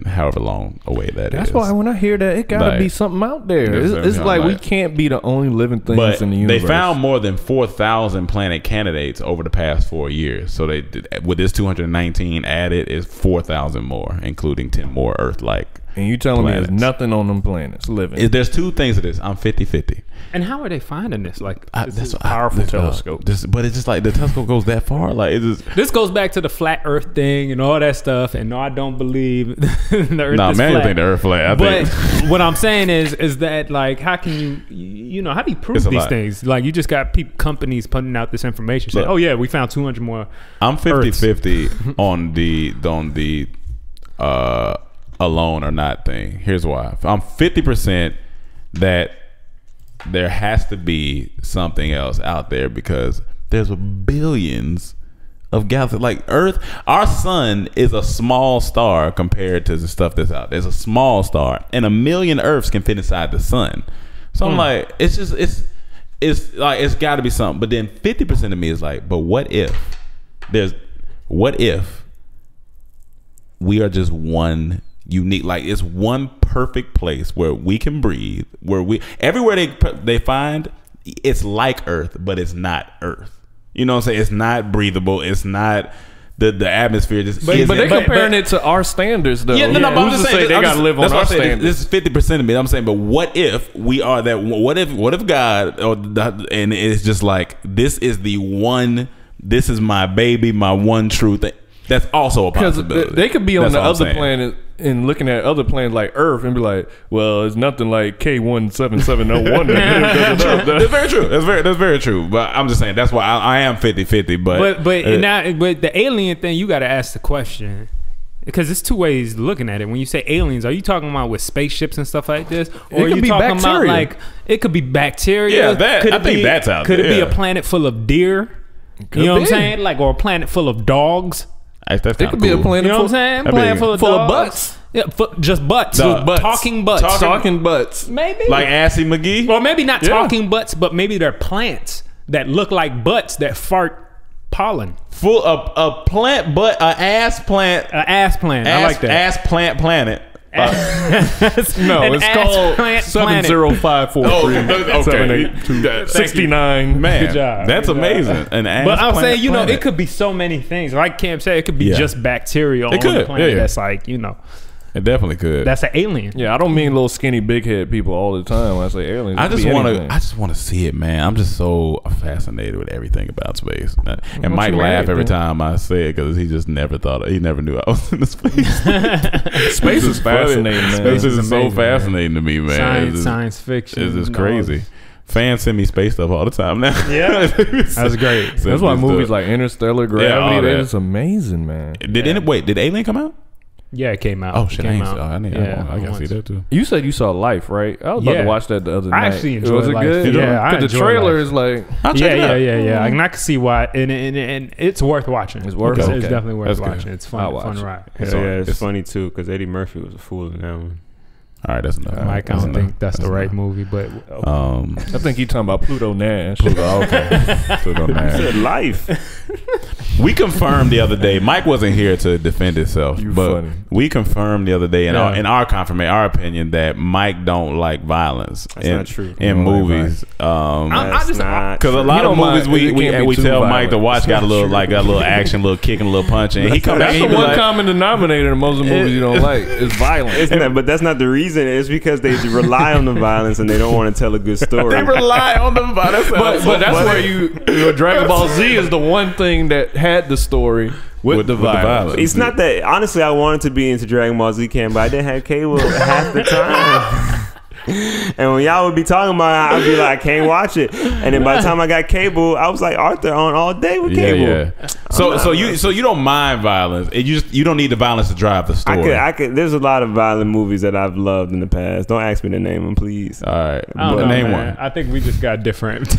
however long away that is. That's why when I hear that, it gotta be something out there. It's like we can't be the only living things in the universe. They found more than 4,000 planet candidates over the past 4 years. So they did, with this 219 added, is 4,000 more, including 10 more Earth-like. And you telling me there's nothing on them planets living? There's two things to this. I'm 50-50. And how are they finding this? Like, That's a powerful telescope. But it's just like the telescope goes that far. Like this goes back to the flat Earth thing and all that stuff. And no, I don't believe the Earth is man, flat. you think the Earth flat? But what I'm saying is that like, how can you how do you prove these things? Like, you just got companies putting out this information. Saying, oh yeah, we found 200 more. I'm 50-50 on the alone or not thing. Here's why. I'm 50% that there has to be something else out there, because there's billions of galaxies. Like Earth, our sun is a small star compared to the stuff that's out there. It's a small star, and 1 million Earths can fit inside the sun. So I'm like, it's like, it's got to be something. But then 50% of me is like, but what if we are just one unique, like it's one perfect place where we can breathe, where everywhere they find, it's like Earth, but it's not Earth. You know what I'm saying? It's not breathable. It's not the atmosphere. Just but they're comparing it to our standards, though. Yeah, no, but I'm just saying they gotta live on our standards. This is 50% of me. I'm saying, but what if we are that? What if God, and it's just like, this is the one. This is my baby, my one true thing. That's also a possibility. Because they could be on the other planet and looking at other planets like Earth and be like, well, it's nothing like K17701. That's very true. That's very true. But I'm just saying, that's why I am 50-50. But the alien thing, you got to ask the question, because there's two ways looking at it. When you say aliens, are you talking about with spaceships and stuff like this, or are you talking about like it could be bacteria? Yeah, I think that's out there. Could it be a planet full of deer? You know what I'm saying? Like, or a planet full of dogs? It could be a planet. You know what I'm saying? Planet full of butts. Yeah, just butts. Talking butts. Talking butts. Maybe. Like Assy McGee? Well, maybe not talking butts, but maybe they're plants that look like butts that fart pollen. Full of a plant, but an ass plant. An ass plant. I like that. Ass plant planet. No, it's called 70543 69. Man, good job. That's amazing. An ass but I'm saying, planet. it could be so many things. Like Cam said, it could be just bacteria on the planet. That's like, it definitely could. That's an alien. Yeah, I don't mean little skinny big head people all the time when I say aliens. I just want to see it, man. I'm just so fascinated with everything about space. And Mike laugh every time I say it, because he just never knew I was in the space. Space is fascinating, man. Space is so fascinating to me, man. Science fiction. It's just crazy. Fans send me space stuff all the time now. Yeah, that's great. That's why movies like Interstellar, Gravity, they're just amazing, man. Did Alien come out? Yeah, it came out. Oh shit! I gotta see that too. You said you saw Life, right? I was about to watch that the other night. I actually enjoyed it. Life. Good? Yeah, I the trailer is like, yeah. And I can see why, and it's worth watching. It's worth. It's definitely worth watching. It's fun ride. It's funny too, because Eddie Murphy was a fool in that one. All right, that's enough. Mike, I don't think that's the right movie, but I think he's talking about Pluto Nash. Pluto Nash. He said Life. We confirmed the other day. Mike wasn't here to defend himself, but we confirmed the other day in our opinion that Mike don't like violence. That's not true. In movies. That's not because a lot of movies we tell Mike to watch got a little action, a little kicking, a little punching. And he come back. That's the one common denominator in most of the movies you don't like is violence. But that's not the reason. It's because they rely on the violence and they don't want to tell a good story. They rely on the violence, but that's where Dragon Ball Z is the one thing that had the story with the violence. It's not that. Honestly, I wanted to be into Dragon Ball Z but I didn't have cable half the time. And when y'all would be talking about it, I'd be like, I can't watch it. And then by the time I got cable, I was like, Arthur on all day with cable. So you don't mind violence. You don't need the violence to drive the story. I could. There's a lot of violent movies that I've loved in the past. Don't ask me to name them, please. All right, I don't know, name man. one. I think we just got different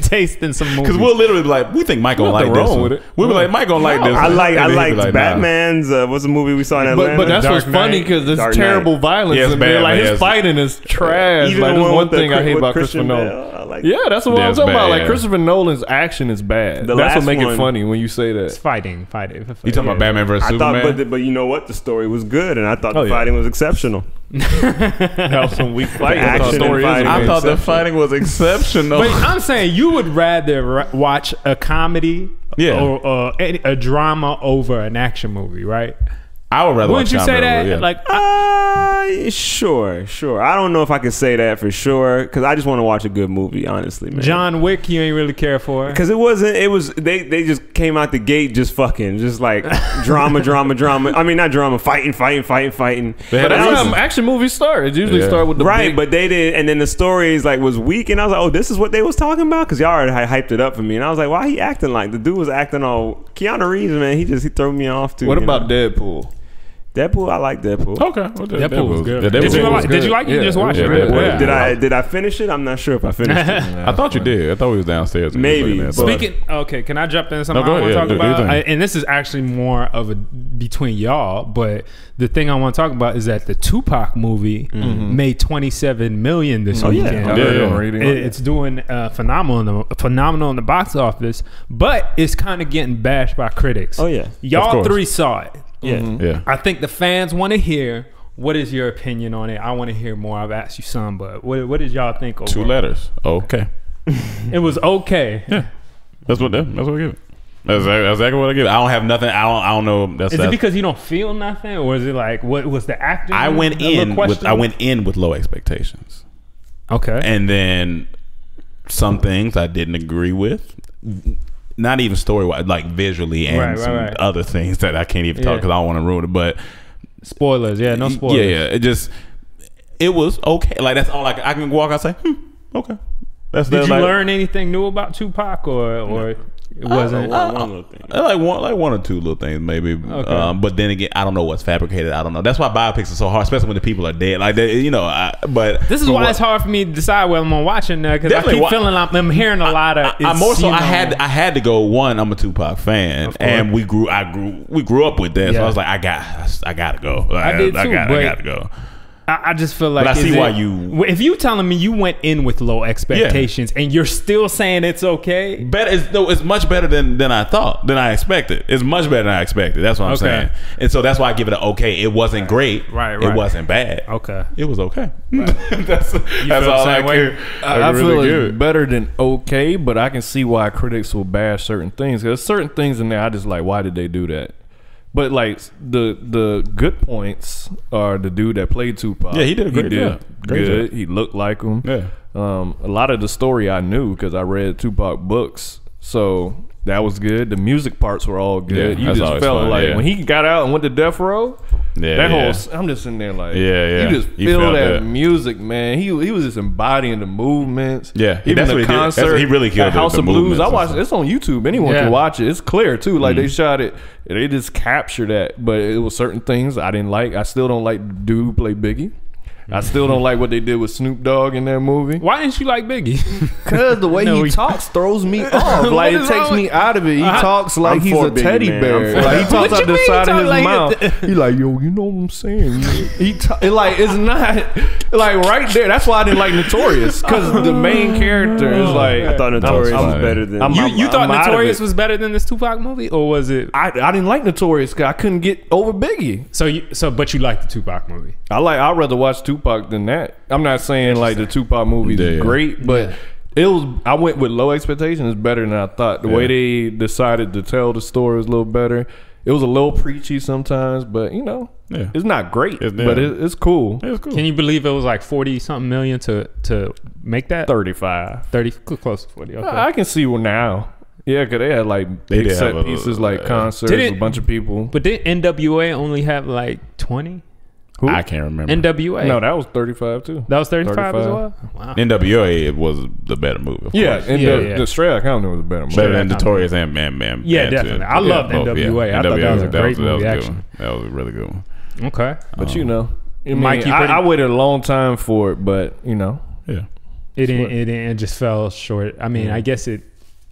taste in some movies. Because we'll literally be like, we think Mike gonna like this one. with it. We'll be like, Mike gonna like this I one. like And then he'll be like, nah. Batman's. What's the movie we saw in Atlanta? But that's Dark what's funny Knight. because Dark there's Knight. terrible violence Yeah, it's in there. bad, Like man. his Yes. fighting is trash. Even Like the that's one one with thing I hate with about Christian Christopher Nolan. Bale, I like Yeah, that's what Yeah, I'm it's talking about. bad, Like yeah. Christopher Nolan's action is bad. The That's what last make one- it funny when you say It's that. fighting. You talking about Batman versus I thought, Superman? but you know what? The story was good, and I thought Oh, the yeah. fighting was exceptional. That was some weak fighting. action and Story is fighting. I amazing. thought the fighting was exceptional. But I'm saying you would rather watch a comedy Yeah. or a drama over an action movie, right? I would rather Wouldn't watch you say comedy that? over- yeah. Like, Sure. I don't know if I could say that for sure because I just want to watch a good movie, honestly, man. John Wick, you ain't really care for. Because it was they just came out the gate just fucking just like drama. I mean not drama, fighting. They But had that's a how reason. action movies start. It usually Yeah. start with the Right, big, but they did, and then the stories like was weak, and I was like, oh, this is what they was talking about because y'all already hyped it up for me, and I was like, why he acting like the dude was acting all Keanu Reeves, man, he threw me off too. What you about know? Deadpool? Deadpool? I like Deadpool. Okay. Well, Deadpool was good. Yeah, Did Deadpool you was like- good. did you like it? You just watched yeah, it, right? Deadpool. Yeah. Did I finish it? I'm not sure if I finished it. I thought you did. I thought we was downstairs. when you was Maybe, looking at but- that. Speaking, okay, can I jump in something No, go I want to ahead. talk Do your about? thing. And this is actually more of a between y'all, but the thing I want to talk about is that the Tupac movie made 27 million this yeah. weekend. Oh, yeah. I'm reading. It's doing phenomenal in the box office, but it's kind of getting bashed by critics. Oh, yeah. Of Y'all course. three saw it. Yeah. Yeah. I think the fans want to hear. What is your opinion on it? I want to hear more. I've asked you some, but what did y'all think? Two overall? letters. Okay. It was okay. Yeah. That's what I give it. That's exactly what I give it. I don't have nothing. I don't know. Is it because you don't feel nothing, or is it like what was the acting? I went a little in with questionable? low expectations, Okay. and then some things I didn't agree with. Not even story wise, like visually, and Right, some right. other things that I can't even talk Yeah. because I don't want to ruin it. But Spoilers, yeah, no spoilers. yeah. It was okay. Like that's all I can walk out and say. Okay. Did you learn anything new about Tupac, or it wasn't? One little thing. like one or two little things maybe. Okay. But then again, I don't know what's fabricated. I don't know. That's why biopics are so hard, especially when the people are dead. Like they, but This is from why what- it's hard for me to decide whether I'm watching that because I Definitely keep wa- feeling like I'm hearing a lot of. I more so. you know, I had to go. One, I'm a Tupac fan, Of course. and we grew up with that. So Yeah. I was like, I got to go. I did too, I but- got to go. I just feel like But I see is why it- you- If you telling me you went in with low expectations and you're still saying it's okay, It's much better than I thought, than I expected. It's much better than I expected. That's what I'm Okay. saying. And so that's why I give it an okay. It wasn't great. Right. It wasn't bad. okay. It was okay. that's feel all the I same way? care. I really feel good. it's better than okay, but I can see why critics will bash certain things. There's certain things in there I just like, why did they do that? But like the good points are the dude that played Tupac. Yeah, he did a great job. Great Good. job. He looked like him. Yeah. A lot of the story I knew because I read Tupac books, so that was good. The music parts were all good. Yeah, you that's just always felt fun, like yeah. when he got out and went to Death Row. Yeah, That yeah. whole, I'm just sitting there like, Yeah. you just You feel felt that that. music, man. He was just embodying the movements. Yeah, even that's the what he did. That's concert. what he really killed at the- House the of Blues. movements I and watched. stuff. It's on YouTube. Anyone Yeah. can watch it. It's clear too. Like Mm-hmm. they shot it. They just captured that. But it was certain things I didn't like. I still don't like the dude who played Biggie. I still don't like what they did with Snoop Dogg in that movie. Why didn't you like Biggie? Cause the way No, he talks throws me off. What Like it is takes wrong me with- out of it. He talks like I'm he's for a Biggie, teddy man. bear. I'm for Like he that. talks What out you the mean? side He of his talk like mouth. He like, yo, you know what I'm saying? Like it's not like right there. That's why I didn't like Notorious because the main character is like. I thought Notorious was fine. better than. You thought I'm out of Notorious it. was better than this Tupac movie, or was it? I didn't like Notorious because I couldn't get over Biggie. But you liked the Tupac movie. I'd rather watch Tupac than that. I'm not saying like the Tupac movie is Yeah. great, but it was. I went with low expectations. It's better than I thought. The way they decided to tell the story was a little better. It was a little preachy sometimes, but Yeah. it's not great. It's- but it's cool. It was cool. Can you believe it was like 40-something million to make that? 35. 30, close to 40. Okay. I can see now. Yeah, because they had like They big did set have a- pieces, like concerts, Did it- a bunch of people. But did NWA only have like 20? Who? I can't remember. NWA. No, that was 35 too. That was 35 as 35. well. Wow. NWA was the better movie. Of Yeah, course. and Yeah. the Straight Outta Compton was a better movie. Better than Notorious and Man. Yeah, definitely. I loved NWA. I thought that was a great movie, That was a good actually. one. That was a really good one. Okay. But you know, I mean, Mikey pretty- I waited a long time for it, but you know, Yeah. It just fell short. I mean, I guess it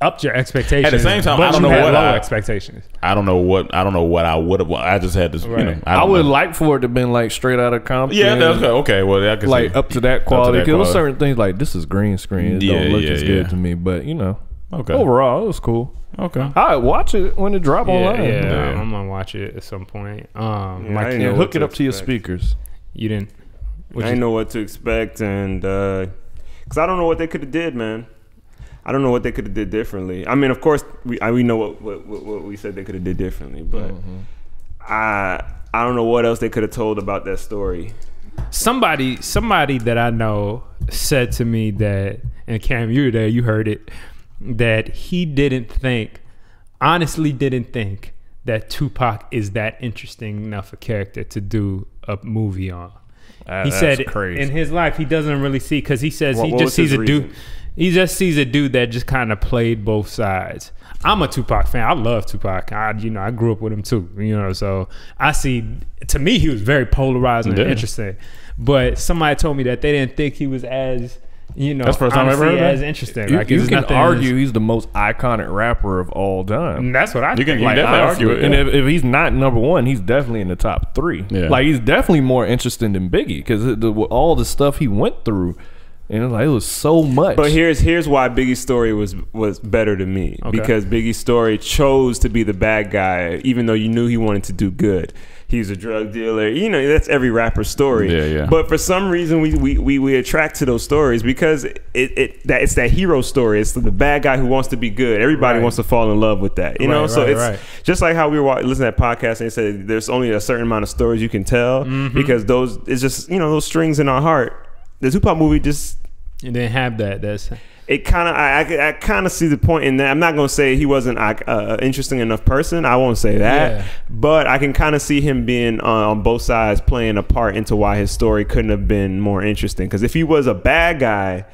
upped your expectations. At the same time, but I don't you know had what low I- expectations. I don't know what I would have. I just had to. You know, I don't would know. like for it to have been like Straight Outta Compton. Yeah, that's okay. Okay, well, I can like see. up to that quality. that Because quality. certain things like this is green screen. It Yeah, don't look yeah, as yeah. good to me, but you know, Okay. overall it was cool. Okay. I watch it when it drop online. Yeah. I'm gonna watch it at some point. I Like, didn't know And what hook it to up to your expect. speakers. you didn't. I didn't know what to expect, and because I don't know what they could have did, man. I don't know what they could have did differently. I mean, of course, we know what we said they could have did differently, but I don't know what else they could have told about that story. Somebody that I know said to me that, and Cam, you were there, you heard it, that he honestly didn't think that Tupac is that interesting enough a character to do a movie on. He That's said crazy. in his life he doesn't really see, because he says he What just was sees his a dude. reason? He just sees a dude that just kind of played both sides. I'm a Tupac fan. I love Tupac. I grew up with him too. So I see. To me, he was very polarizing and interesting. But somebody told me that they didn't think he was as That's the first time I ever honestly, heard that. as interesting. You, Like, you it's can nothing argue he's the most iconic rapper of all time. And that's what I You can think. you Like, definitely honestly. argue it. And Yeah. if he's not number one, he's definitely in the top three. Yeah. Like he's definitely more interesting than Biggie because all the stuff he went through, and it was so much. But here's why Biggie's story was better to me, because Biggie's story chose to be the bad guy, even though you knew he wanted to do good. He's a drug dealer. That's every rapper's story. Yeah. But for some reason, we attract to those stories because it's that hero story. It's the bad guy who wants to be good. Everybody wants to fall in love with that. You know, so it's just like how we were listening to that podcast and they said there's only a certain amount of stories you can tell because it's just those strings in our heart. The Tupac movie just You didn't have that. That's it. Kind of I kind of see the point in that. I'm not gonna say he wasn't an interesting enough person. I won't say that, Yeah. but I can kind of see him being on both sides, playing a part into why his story couldn't have been more interesting. Because if he was a bad guy,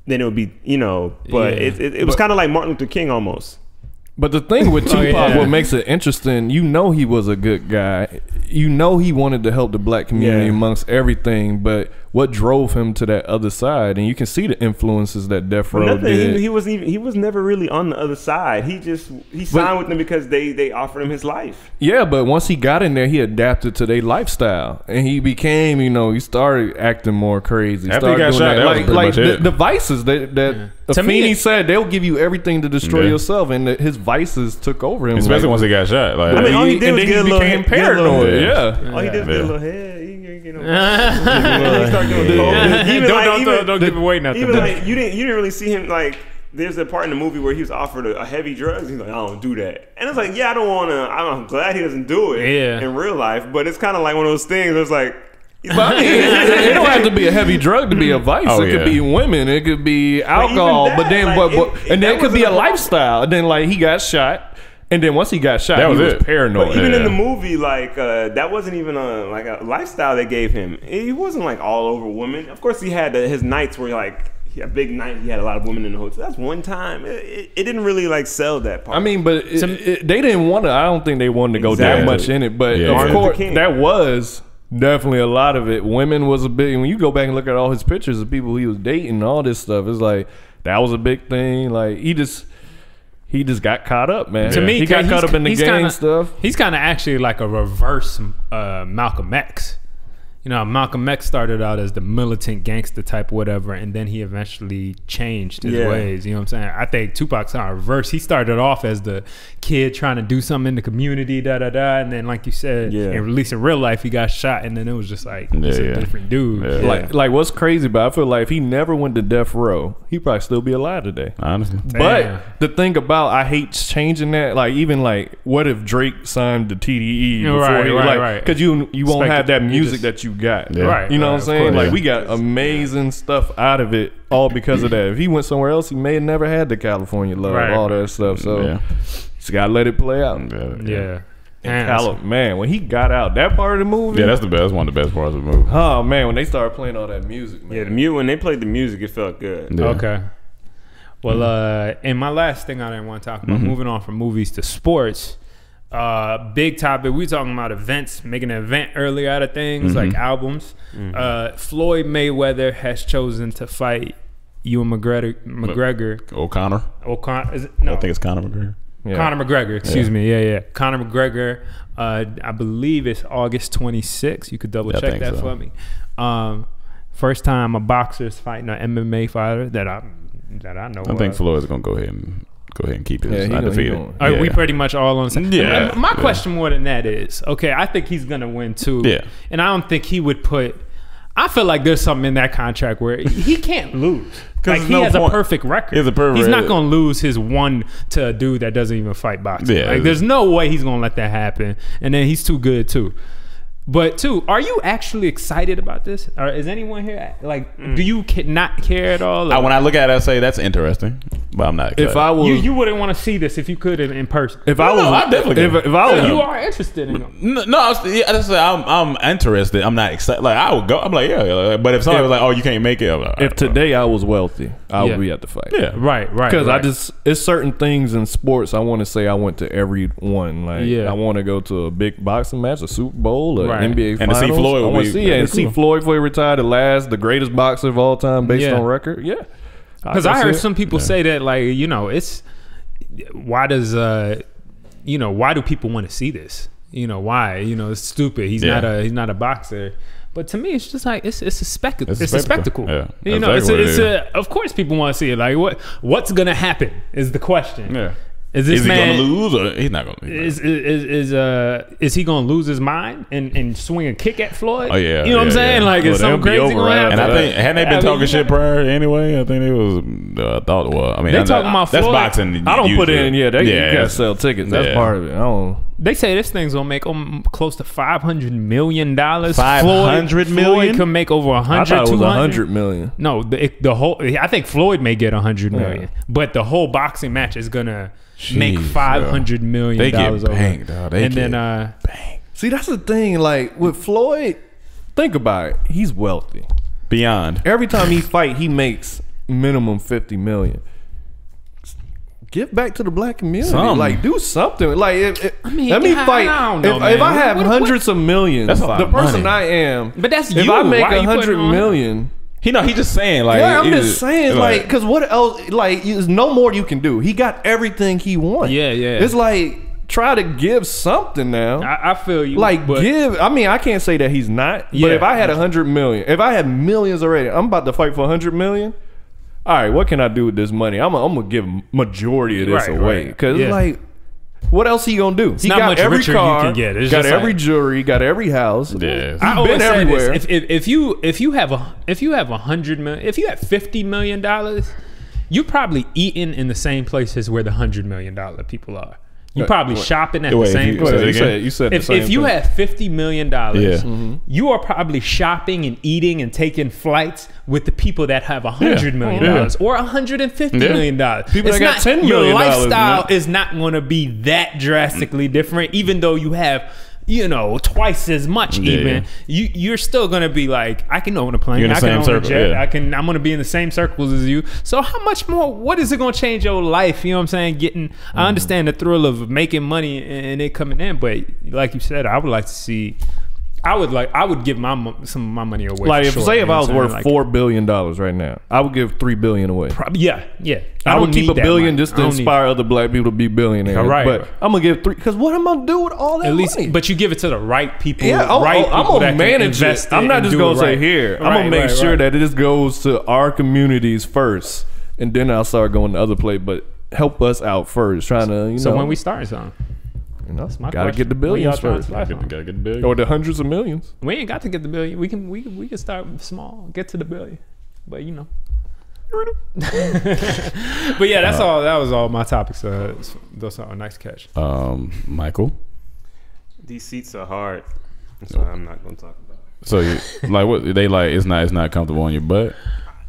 then it would be But Yeah. it was kind of like Martin Luther King almost. But the thing with Tupac, yeah. what makes it interesting, he was a good guy. He wanted to help the black community Yeah. amongst everything. But what drove him to that other side? And you can see the influences that Death Row did. He was never really on the other side. He signed with them because they offered him his life. Yeah, but once he got in there, he adapted to their lifestyle, and he became, he started acting more crazy. After he got Started shot, doing that was pretty much it. the vices that To me, Afeni said, they'll give you everything to destroy Yeah. yourself, and his vices took over him. Especially once he got shot. Like, I mean, all he did and was then get a he little became head- get a little paranoid. head. Yeah. All he did was get Yeah. a little head. He start doing coke. Don't give away nothing. Even like you didn't really see him like. There's a part in the movie where he was offered a heavy drugs. He's like, I don't do that, and it's like, yeah, I don't want to. I'm glad he doesn't do it in real life, but it's kind of like one of those things. It's like, But I mean, it don't have to be a heavy drug to be a vice. Oh, it could yeah. be women. It could be alcohol. that, But then, like, and then that it could be wasn't a a- lifestyle. And then, like, he got shot. And then once he got shot, That he was was it. paranoid. but even in Yeah. the movie, like that wasn't even a lifestyle they gave him. He wasn't like all over women. Of course, he had his nights where like. He had a big night. He had a lot of women in the hotel. That's one time. It didn't really like sell that part. I mean, but they didn't want to. I don't think they wanted to go Exactly. that much in it. But Yeah. of Martin course, Luther King. that was definitely a lot of it. Women was a big. When you go back and look at all his pictures of people he was dating and all this stuff, it's like that was a big thing. Like he just got caught up, man. To me, he got he's- caught up in the he's gang kinda- stuff. He's kind of actually like a reverse Malcolm X. Malcolm X started out as the militant gangster type, whatever, and then he eventually changed his ways. You know what I'm saying? I think Tupac's kind of reverse. He started off as the kid trying to do something in the community, and then, like you said, at least in real life, he got shot, and then it was just like he's a different dude. Yeah. Like what's crazy about it, I feel like if he never went to death row, he'd probably still be alive today. honestly. Damn. But the thing about I hate changing that. Like even like what if Drake signed the TDE before Right. because you won't have that you music just- that you got. Yeah. Right. You know what I'm of saying? course. Like Yeah. we got amazing stuff out of it all because of that. If he went somewhere else, he may have never had the California love, Right. all that stuff. So Yeah. just gotta let it play out. Yeah. Man, when he got out, that part of the movie. Yeah, that's the best. That's one of the best parts of the movie. Oh man, when they started playing all that music, man. Yeah, the when they played the music, it felt good. Yeah. Okay. Well, and my last thing I didn't want to talk about, moving on from movies to sports. Big topic. We talking about events, making an event early out of things like albums. Floyd Mayweather has chosen to fight Ewan McGregor. O'Connor. Is it? No, I think it's Conor McGregor. Yeah. Conor McGregor. Excuse me. Yeah. Conor McGregor. I believe it's August 26th. You could double check that for me. First time a boxer's fighting an MMA fighter that I know. I think Floyd's gonna go ahead and keep his undefeated. We pretty much all on the same. Yeah. My question more than that is, okay, I think he's gonna win too. Yeah. And I don't think he would put. I feel like there's something in that contract where he can't lose. Like he has a perfect record. He's not gonna lose his one to a dude that doesn't even fight boxing. Yeah. Like there's no way he's gonna let that happen. And then he's too good too. But two, are you actually excited about this? Or is anyone here like? Do you not care at all? When I look at it, I say that's interesting, but I'm not excited. If I was, you wouldn't want to see this if you could in person. If I was, I definitely. if I was, You are interested in them. I'm interested. I'm not excited. Like I would go. I'm like, yeah. But if somebody was like, oh, you can't make it. I'm like, if today I was wealthy, I would be at the fight. Yeah. Right. Because it's certain things in sports. I want to say I went to every one. Like I want to go to a big boxing match, a Super Bowl, a NBA and finals. to see Floyd, I want to see Floyd before he retired, the greatest boxer of all time based on record. Yeah, because I heard some people say that, like, it's why do people want to see this? Why? It's stupid. He's not a boxer. But to me, it's just like it's a spectacle. It's a spectacle. Yeah. Of course people want to see it. Like what's gonna happen is the question. Yeah. Is he gonna lose or he's not gonna? Is he gonna lose his mind and swing a kick at Floyd? Oh yeah, you know what I'm saying? Like it's something crazy gonna happen. And I think hadn't they been talking shit prior anyway? I think it was thought it was. I mean, they talking about that's Floyd. Boxing. I don't put it in. You gotta sell tickets. That's part of it. I don't. They say this thing's gonna make close to $500 million. $500 million? Floyd can make over 100. I thought it was 200 100 million. No, the whole. I think Floyd may get 100 million, but the whole boxing match is gonna make $500 million. They get banged, dog. Bang. See, that's the thing. Like with Floyd, think about it. He's wealthy. Beyond. Every time he fight, he makes minimum 50 million. Give back to the black community. Like, do something. Like, let me fight. If I have hundreds of millions, that's a lot the of person money. I am. But that's if you. I make Why 100 million. He's just saying, like, yeah, I'm just saying, like, because what else? Like, there's no more you can do. He got everything he wants. Yeah. It's like, try to give something now. I feel you. Like, give. I mean, I can't say that he's not. But if I had 100 million, if I had millions already, I'm about to fight for 100 million. All right, what can I do with this money? I'm gonna give majority of this away because like, what else he gonna do? It's not much every richer car, you can get. It's got just every jewelry, got every house. Yeah, I always been everywhere. If you have $100 million, if you have $50 million, you probably eating in the same places where the $100 million people are. You probably shopping at the same place. You said if you have $50 million, you are probably shopping and eating and taking flights with the people that have $100 million or $150 million. People that got $10 million. Your lifestyle is not going to be that drastically different, even though you have twice as much. Even you're still gonna be like, I can own a plane, I can own a jet, I'm gonna be in the same circles as you. So how much more? What is it gonna change your life? You know what I'm saying? I understand the thrill of making money and it coming in, but like you said, I would like to see. I would give some of my money away. Like if I was worth $4 billion right now, I would give $3 billion away. Yeah. I would keep $1 billion just to inspire other black people to be billionaires. Right. But I'm gonna give $3 because what am I gonna do with all that money? But you give it to the right people. Yeah, I'm gonna manage it. I'm not just gonna say here. I'm gonna make sure that this goes to our communities first, and then I'll start going to other places. But help us out first, trying to. So when we start something. Gotta get the billions first. Gotta get the billions. Or the hundreds of millions. We ain't got to get the billion. We can start small, get to the billion. But but yeah, that's all. That was all my topics. Those are nice catch. Michael. These seats are hard, so I'm not gonna talk about it. So what they like? It's not comfortable on your butt.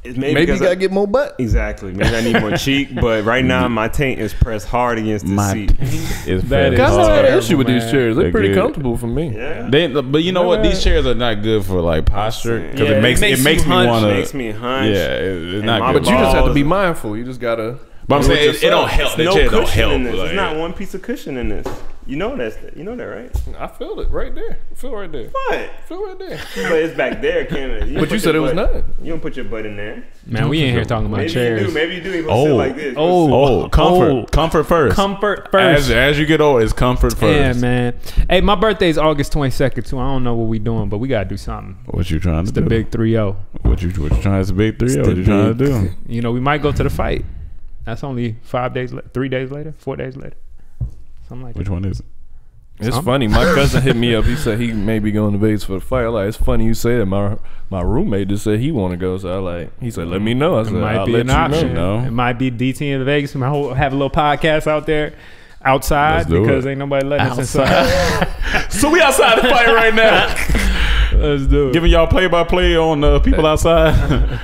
Maybe you gotta get more butt. Exactly. Maybe I need more cheek, but right now my taint is pressed hard against the seat. Is That is I never had an terrible, issue with these man. chairs. They're pretty good. comfortable for me. Yeah. But you know what? These chairs are not good for like posture because Yeah, it makes you me hunch. want to. Makes me hunch. Yeah, it's And not my good. But you just have to balls- be mindful. You just gotta. But I'm do it saying it don't yourself. help. The No chair don't cushion help. in this. Like, There's not one piece of cushion in this. You know that, right? I feel it right there. I feel right there. What? I feel right there. But it's back there, can't it? But you said it was nothing. You don't put your butt in there. Man, we ain't here talking about Maybe chairs. you do. Maybe you do. You gonna sit like this. Comfort first. Comfort first. As you get older, it's comfort first. Yeah, man. Hey, my birthday's August 22nd too. I don't know what we doing, but we gotta do something. What you trying to The do? big 3-0. What you trying? It's a big 3-0. What you trying to do? You know, we might go to the fight. That's only 5 days, 3 days later, 4 days later, something like Which that. one is it? It's funny. My cousin hit me up. He said he may be going to Vegas for the fight. I'm like, it's funny you say that. My roommate just said he want to go. So he said, let me know. I It said, might I'll be let an you option. know. No. It might be DT in Vegas. We might have a little podcast out there, outside, Let's do because it. ain't nobody letting us inside. So we outside the fight right now. Let's do it. Giving y'all play-by-play on people outside.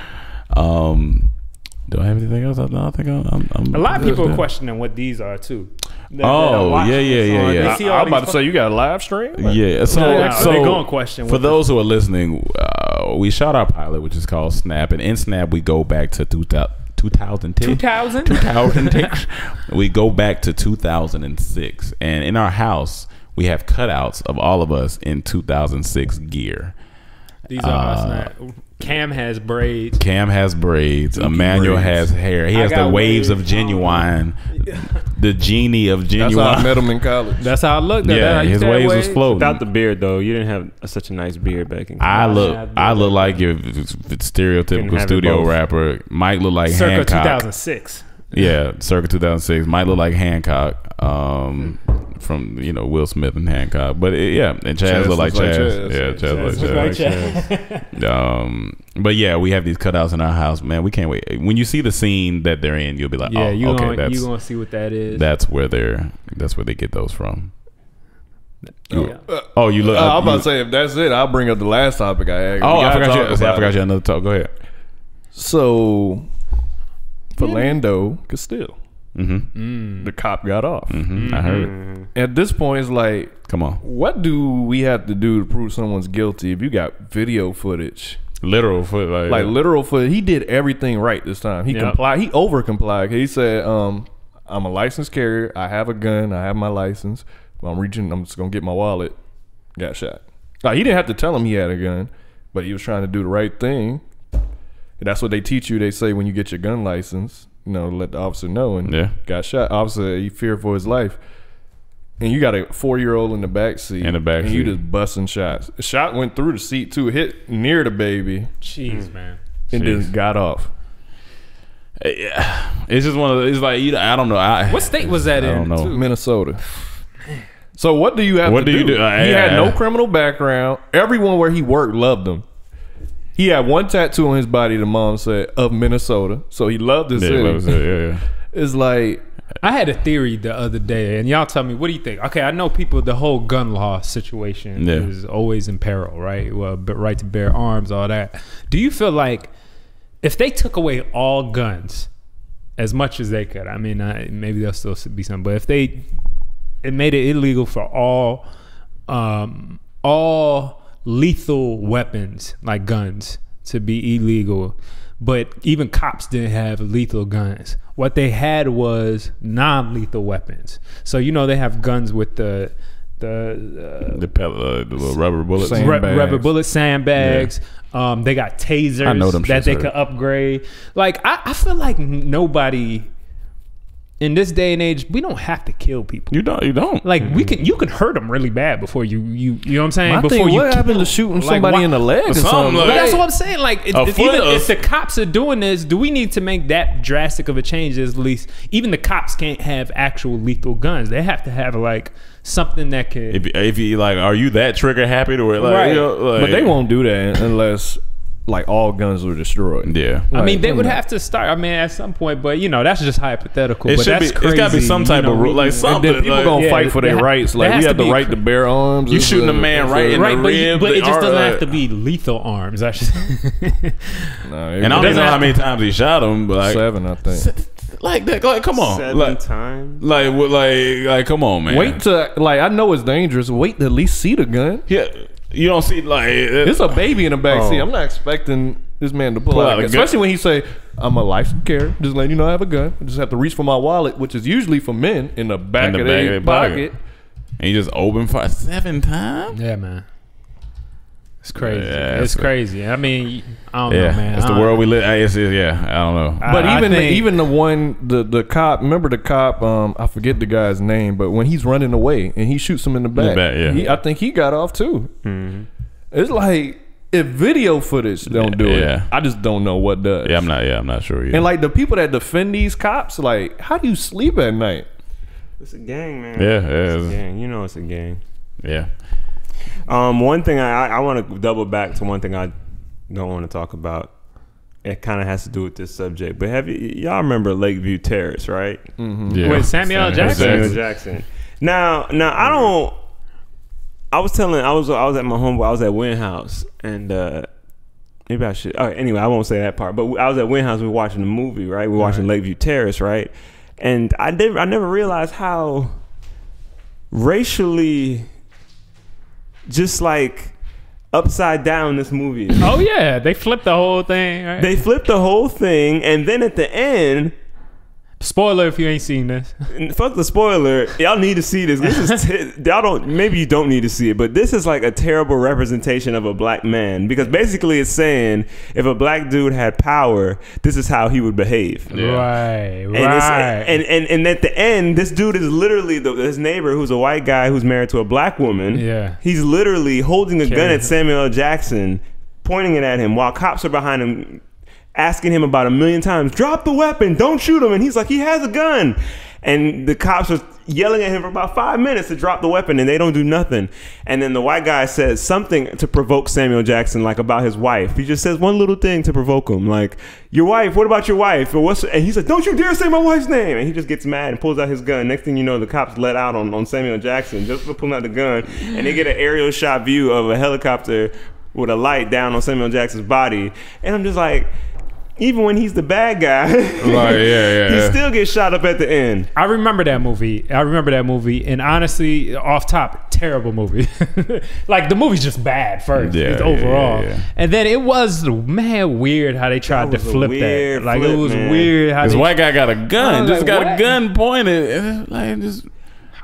Do I have anything else? I think I'm A lot of people good. are questioning what these are too. Oh, yeah. They see all I'm about these to say, you got a live stream? Yeah, so they're going to question for what those who are listening, we shot our pilot, which is called Snap, and in Snap we go back to 2010. 2000. We go back to 2006, and in our house we have cutouts of all of us in 2006 gear. These are us now. Cam has braids. Cam has braids. Emmanuel has hair. He has the got waves of waves. genuine. The genie of That's how genuine. I met him in college. That's how I looked. Yeah, his waves was floating. Without the beard though, you didn't have such a nice beard back in. I college. look like your Couldn't stereotypical have it studio both. rapper. Mike look like Circa Hancock. 2006. Yeah, circa 2006. Might look like Hancock from Will Smith and Hancock. But and Chaz look like Chaz. Yeah, Chaz look like Chaz. But yeah, we have these cutouts in our house. Man, we can't wait. When you see the scene that they're in, you'll be like, Yeah, oh, you okay, gonna see what that is. that's where they get those from. Yeah. Oh, you look. I'm about to say, if that's it, I'll bring up the last topic I had. Oh, We I gotta forgot talk you. I about forgot it. you had another talk. Go ahead. So, Philando Castile, Mm-hmm. the cop got off. Mm-hmm. I heard it. At this point, it's like, Come on, what do we have to do to prove someone's guilty if you got video footage? literal foot Like literal footage. He did everything right this time. He Yep. complied. He over complied. He said, I'm a licensed carrier. I have a gun. I have my license. I'm just going to get my wallet. Got shot. He didn't have to tell him he had a gun, but he was trying to do the right thing. That's what they teach you. They say when you get your gun license, let the officer know. And Yeah. got shot. Officer, he feared for his life. And you got a 4-year-old in the back seat. In the back and you seat. just busting shots. The shot went through the seat too, hit near the baby, Jeez, man. and Jeez. then got off. Yeah. It's just one of those. It's like I don't know. What state was that I in? don't know. too? Minnesota. So what do you have What to do you do? He had yeah. no criminal background. Everyone where he worked loved him. He had one tattoo on his body, the mom said, of Minnesota. So he loved his Yeah, city. that was it, yeah. It's like, I had a theory the other day, and y'all tell me, what do you think? Okay, I know the whole gun law situation Yeah. is always in peril, right? Well, right to bear arms, all that. Do you feel like if they took away all guns, as much as they could, I mean, maybe there'll still be some, but if it made it illegal for all lethal weapons like guns to be illegal, but even cops didn't have lethal guns. What they had was non-lethal weapons. So they have guns with the little rubber bullets. Sandbags. rubber bullet sandbags. They got tasers I know them that shits they hurt. could upgrade. Like I feel like nobody in this day and age, we don't have to kill people. You don't. Like you can hurt them really bad before you know what I'm saying? I Before think you what happened kill to shooting them. somebody why- in the leg or Something something? like- But that's what I'm saying. Like, A foot of- if the cops are doing this, do we need to make that drastic of a change? At least, even the cops can't have actual lethal guns. They have to have like something that could. If you like, are you that trigger happy to where like, Right. like But they won't do that unless like all guns were destroyed. Yeah. I mean, they Like, would have to start. I mean, at some point, but you know, that's just hypothetical. It but should that's be. crazy. It's got to be some type of rule, like And something. then people like, gonna Yeah, fight for their there- rights. there Like has we to have the be right to bear arms. you It's shooting a man right in right, the but, rib, but it just doesn't or, have to be lethal arms. I should. Nah, And I don't even know how many times he shot him, but like 7, I think. like that. Like, come on, 7 times. like, come on, man. Wait to like I know it's dangerous. Wait to at least see the gun. Yeah, you don't see like It's a baby in the back Oh. seat. I'm not expecting this man to pull Pull out out a a gun. gun. Especially when he say, "I'm a licensed carrier." Just letting you know I have a gun. I just have to reach for my wallet, which is usually for men, in the back of their pocket. and he just opened fire 7 times. Yeah, man. It's crazy. Yeah, it's that's crazy. I mean, I don't Yeah, know, man. it's the I don't- world we live. Yeah, I don't know. But I even think- even the one the cop, remember the cop? I forget the guy's name, but when he's running away and he shoots him in the back, yeah. I think he got off too. Mm-hmm. It's like if video footage don't do Yeah. it, I just don't know what does. Yeah, I'm not sure either. And like the people that defend these cops, like how do you sleep at night? It's a gang, man. Yeah, It's a yeah, gang. You know it's a gang. yeah. One thing I want to double back to one thing I don't want to talk about. It kind of has to do with this subject. But y'all remember Lakeview Terrace, right? Yeah. With Samuel L. Jackson? Samuel Jackson. Now I don't. I was at my home. I was at Wynn House, and maybe I should. All right, anyway, I won't say that part. But I was at Wynn House. We were watching the movie, right? We were watching Lakeview Terrace, right? And I never realized how racially just like upside down this movie is. Oh yeah, they flipped the whole thing. Right? They flipped the whole thing, and then at the end. Spoiler if you ain't seen this. Fuck the spoiler. Y'all need to see this. This is y'all don't. Maybe you don't need to see it, but this is like a terrible representation of a black man because basically it's saying if a black dude had power, this is how he would behave. Yeah. Right, And and at the end, this dude is literally his neighbor, who's a white guy who's married to a black woman. Yeah. He's literally holding a gun Carrying at Samuel L. Jackson, pointing it at him while cops are behind him. Asking him about 1,000,000 times, drop the weapon, don't shoot him. And he's like, he has a gun. And the cops are yelling at him for about 5 minutes to drop the weapon, and they don't do nothing. And then the white guy says something to provoke Samuel Jackson, like about his wife. He just says one little thing to provoke him, like, your wife, what about your wife? And he's like, don't you dare say my wife's name. And he just gets mad and pulls out his gun. Next thing you know, the cops let out on Samuel Jackson just for pulling out the gun. And they get an aerial shot view of a helicopter with a light down on Samuel Jackson's body. And I'm just like, even when he's the bad guy, he still gets shot up at the end. I remember that movie. And honestly, off top, terrible movie. Like the movie's just bad first, overall. Yeah. And then it was mad weird how they tried to That was a flip that. weird Like flip, it was man. weird how This they, white guy got a gun. was Just like, got what? a gun pointed. Like just.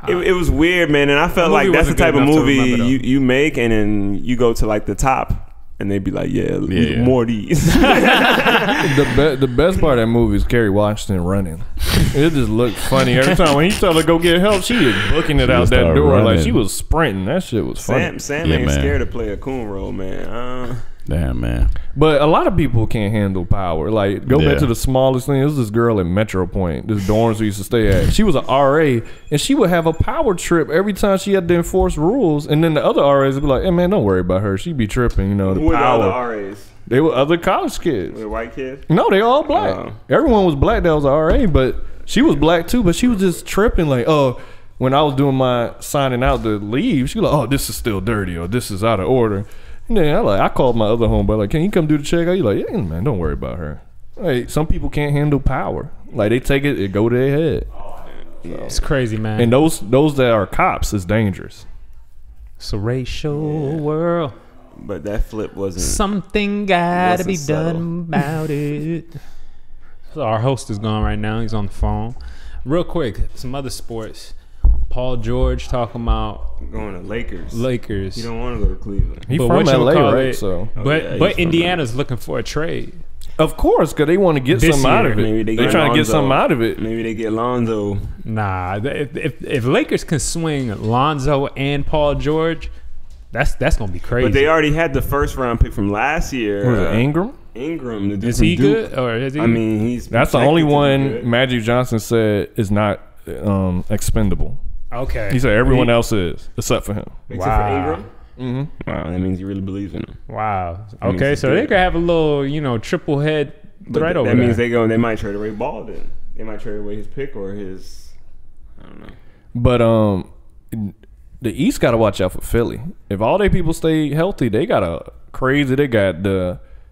It was weird, man, and I felt The movie like that's the wasn't good type of enough to movie remember, though. you make, and then you go to like the top, and they be like, yeah. More of these. The best part of that movie is Kerry Washington running. It just looked funny every time when he told her to go get help. She was booking it out that started door like running. she was sprinting. That shit was funny. Sam Yeah, ain't man. scared to play a coon role, man. Damn, man. But a lot of people can't handle power. Like, go Yeah. back to the smallest thing. There was this girl at Metro Point, this dorms we used to stay at. She was an RA, and she would have a power trip every time she had to enforce rules. And then the other RAs would be like, hey, man, don't worry about her. She be tripping, you know, the Who were the power. other RAs? They were other college kids. The white kids? No, they all black. Oh. Everyone was black that was an RA, but she was black too. But she was just tripping like, oh, when I was doing my signing out to leave, she was like, oh, this is still dirty or this is out of order. And then I called my other homeboy, like, can you come do the check? You like, yeah, man, don't worry about her. Like, some people can't handle power. Like, they take it go to their head. It's crazy, man. And those that are cops is dangerous. It's a racial world. But that flip wasn't. Something gotta be Wasn't subtle. done about it. So our host is gone right now. He's on the phone. Real quick, some other sports. Paul George talking about Going to Lakers. Lakers. You don't want to go to Cleveland. He But from LA, whatchamacallit- right? So, But yeah, he's but from Indiana's looking for a trade. of course, because they want to get This something out year, of it. maybe they They're get trying to get Lonzo. something out of it. Maybe they get Lonzo. Nah, if Lakers can swing Lonzo and Paul George, that's gonna be crazy. But they already had the first round pick from last year. What was it, Ingram? Ingram. The dude is from he Duke. good or is he? I mean, he's. That's the only projected to be one good. Magic Johnson said is not expendable. okay. He said everyone else is, except for him. Except for Ingram. Wow, that means he really believes in them. Wow. means Okay, he's so they good. could have a little, triple head right over that means there. they might trade away Ball then. They might trade away his pick or his, I don't know. But the East got to watch out for Philly. If all their people stay healthy, they got a crazy. They got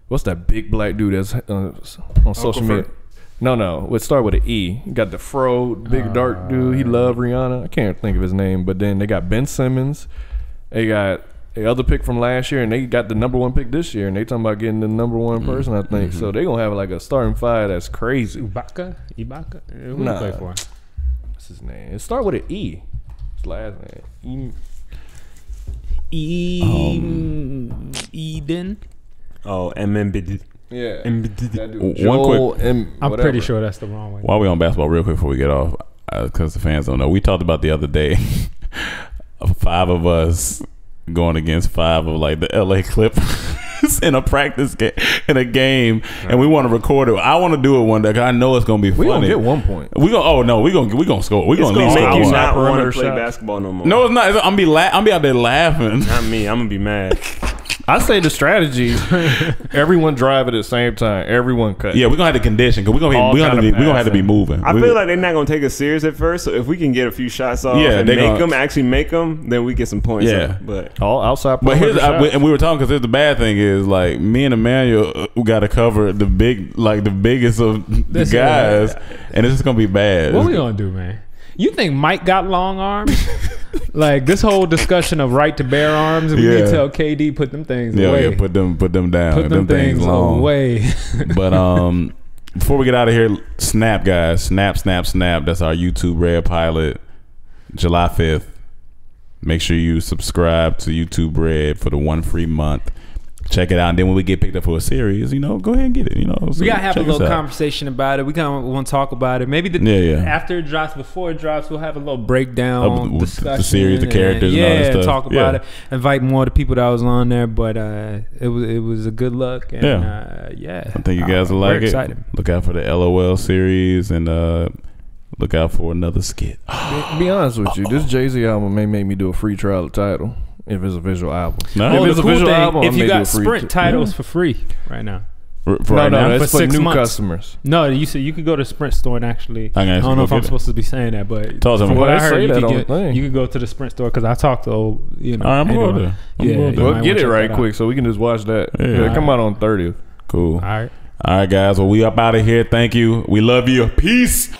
what's that big black dude that's on social media? No, let's start with an E. You got the fro, big dark dude. He love Rihanna. I can't think of his name. But then they got Ben Simmons. They got the other pick from last year, and they got the number 1 pick this year, and they talking about getting the number 1 person, I think. So they gonna have like a starting five that's crazy. Ibaka? Who Nah. you play for? What's his name? It start with an E. His last name. Eden? Oh, Embiid. Yeah. Embiid. That dude, One Joel quick- I'm whatever. pretty sure that's the wrong way. While we on basketball, real quick before we get off, because the fans don't know, we talked about the other day, 5 of us going against 5 of like the LA Clippers in a practice game, in a game, and we want to record it. I want to do it one day. 'Cause I know it's gonna be We funny. gonna get 1 point. We gonna score. We It's gonna at gonna least make score you one. not want to perimeter play shots. basketball no more. No, it's not. I'm be out there laughing. Not me. I'm gonna be mad. I say the strategy: everyone drive at the same time. Everyone cut. Yeah, we're gonna have to condition because we're gonna All kind of have to be passing. moving. I feel like they're not gonna take us serious at first. So if we can get a few shots off, Yeah, and they make gonna- them, then we get some points. Yeah. up. But all outside. But here's perimeter shots. and we were talking because the bad thing is like me and Emmanuel got to cover the biggest of the This is- guys, and it's just gonna be bad. What we gonna do, man? You think Mike got long arms? Like this whole discussion of right to bear arms, we need Yeah. to tell KD put them things Yeah, away. yeah, put them down. Put them things long. away. But before we get out of here, Snap guys, Snap. That's our YouTube Red Pilot, July 5th. Make sure you subscribe to YouTube Red for the 1 free month. Check it out, and then when we get picked up for a series, go ahead and get it. So We gotta have a check us little out. conversation about it. We kind of want to talk about it. Maybe after it drops, before it drops, we'll have a little breakdown Of the discussion, series, the characters, and all that stuff. talk about Yeah. it. Invite more of the people that was on there, but it was a good look. And, I think you guys will we're like it. excited. Look out for the LOL series, and look out for another skit. Be honest with you, this Jay-Z album may make me do a free trial of Tidal if it's a visual album. No. If Oh, it's the a cool visual thing, album, I if may you do got a free Sprint titles for free right now. For No, right now? that's For for 6 new months. customers. No, you said you could go to Sprint store and actually. I can I actually don't know go if I'm get it. supposed to be saying that, but Tell them from what what I they heard, say you that could on get the thing. you could go to the Sprint store because I talked to All right, I'm anyone. going there. I'm Yeah, going you there. might Well, get wanna it check right that quick so we can just watch that. Yeah. Yeah, come out on 30th. Cool. All right. All right, guys. Well, we up out of here. Thank you. We love you. Peace.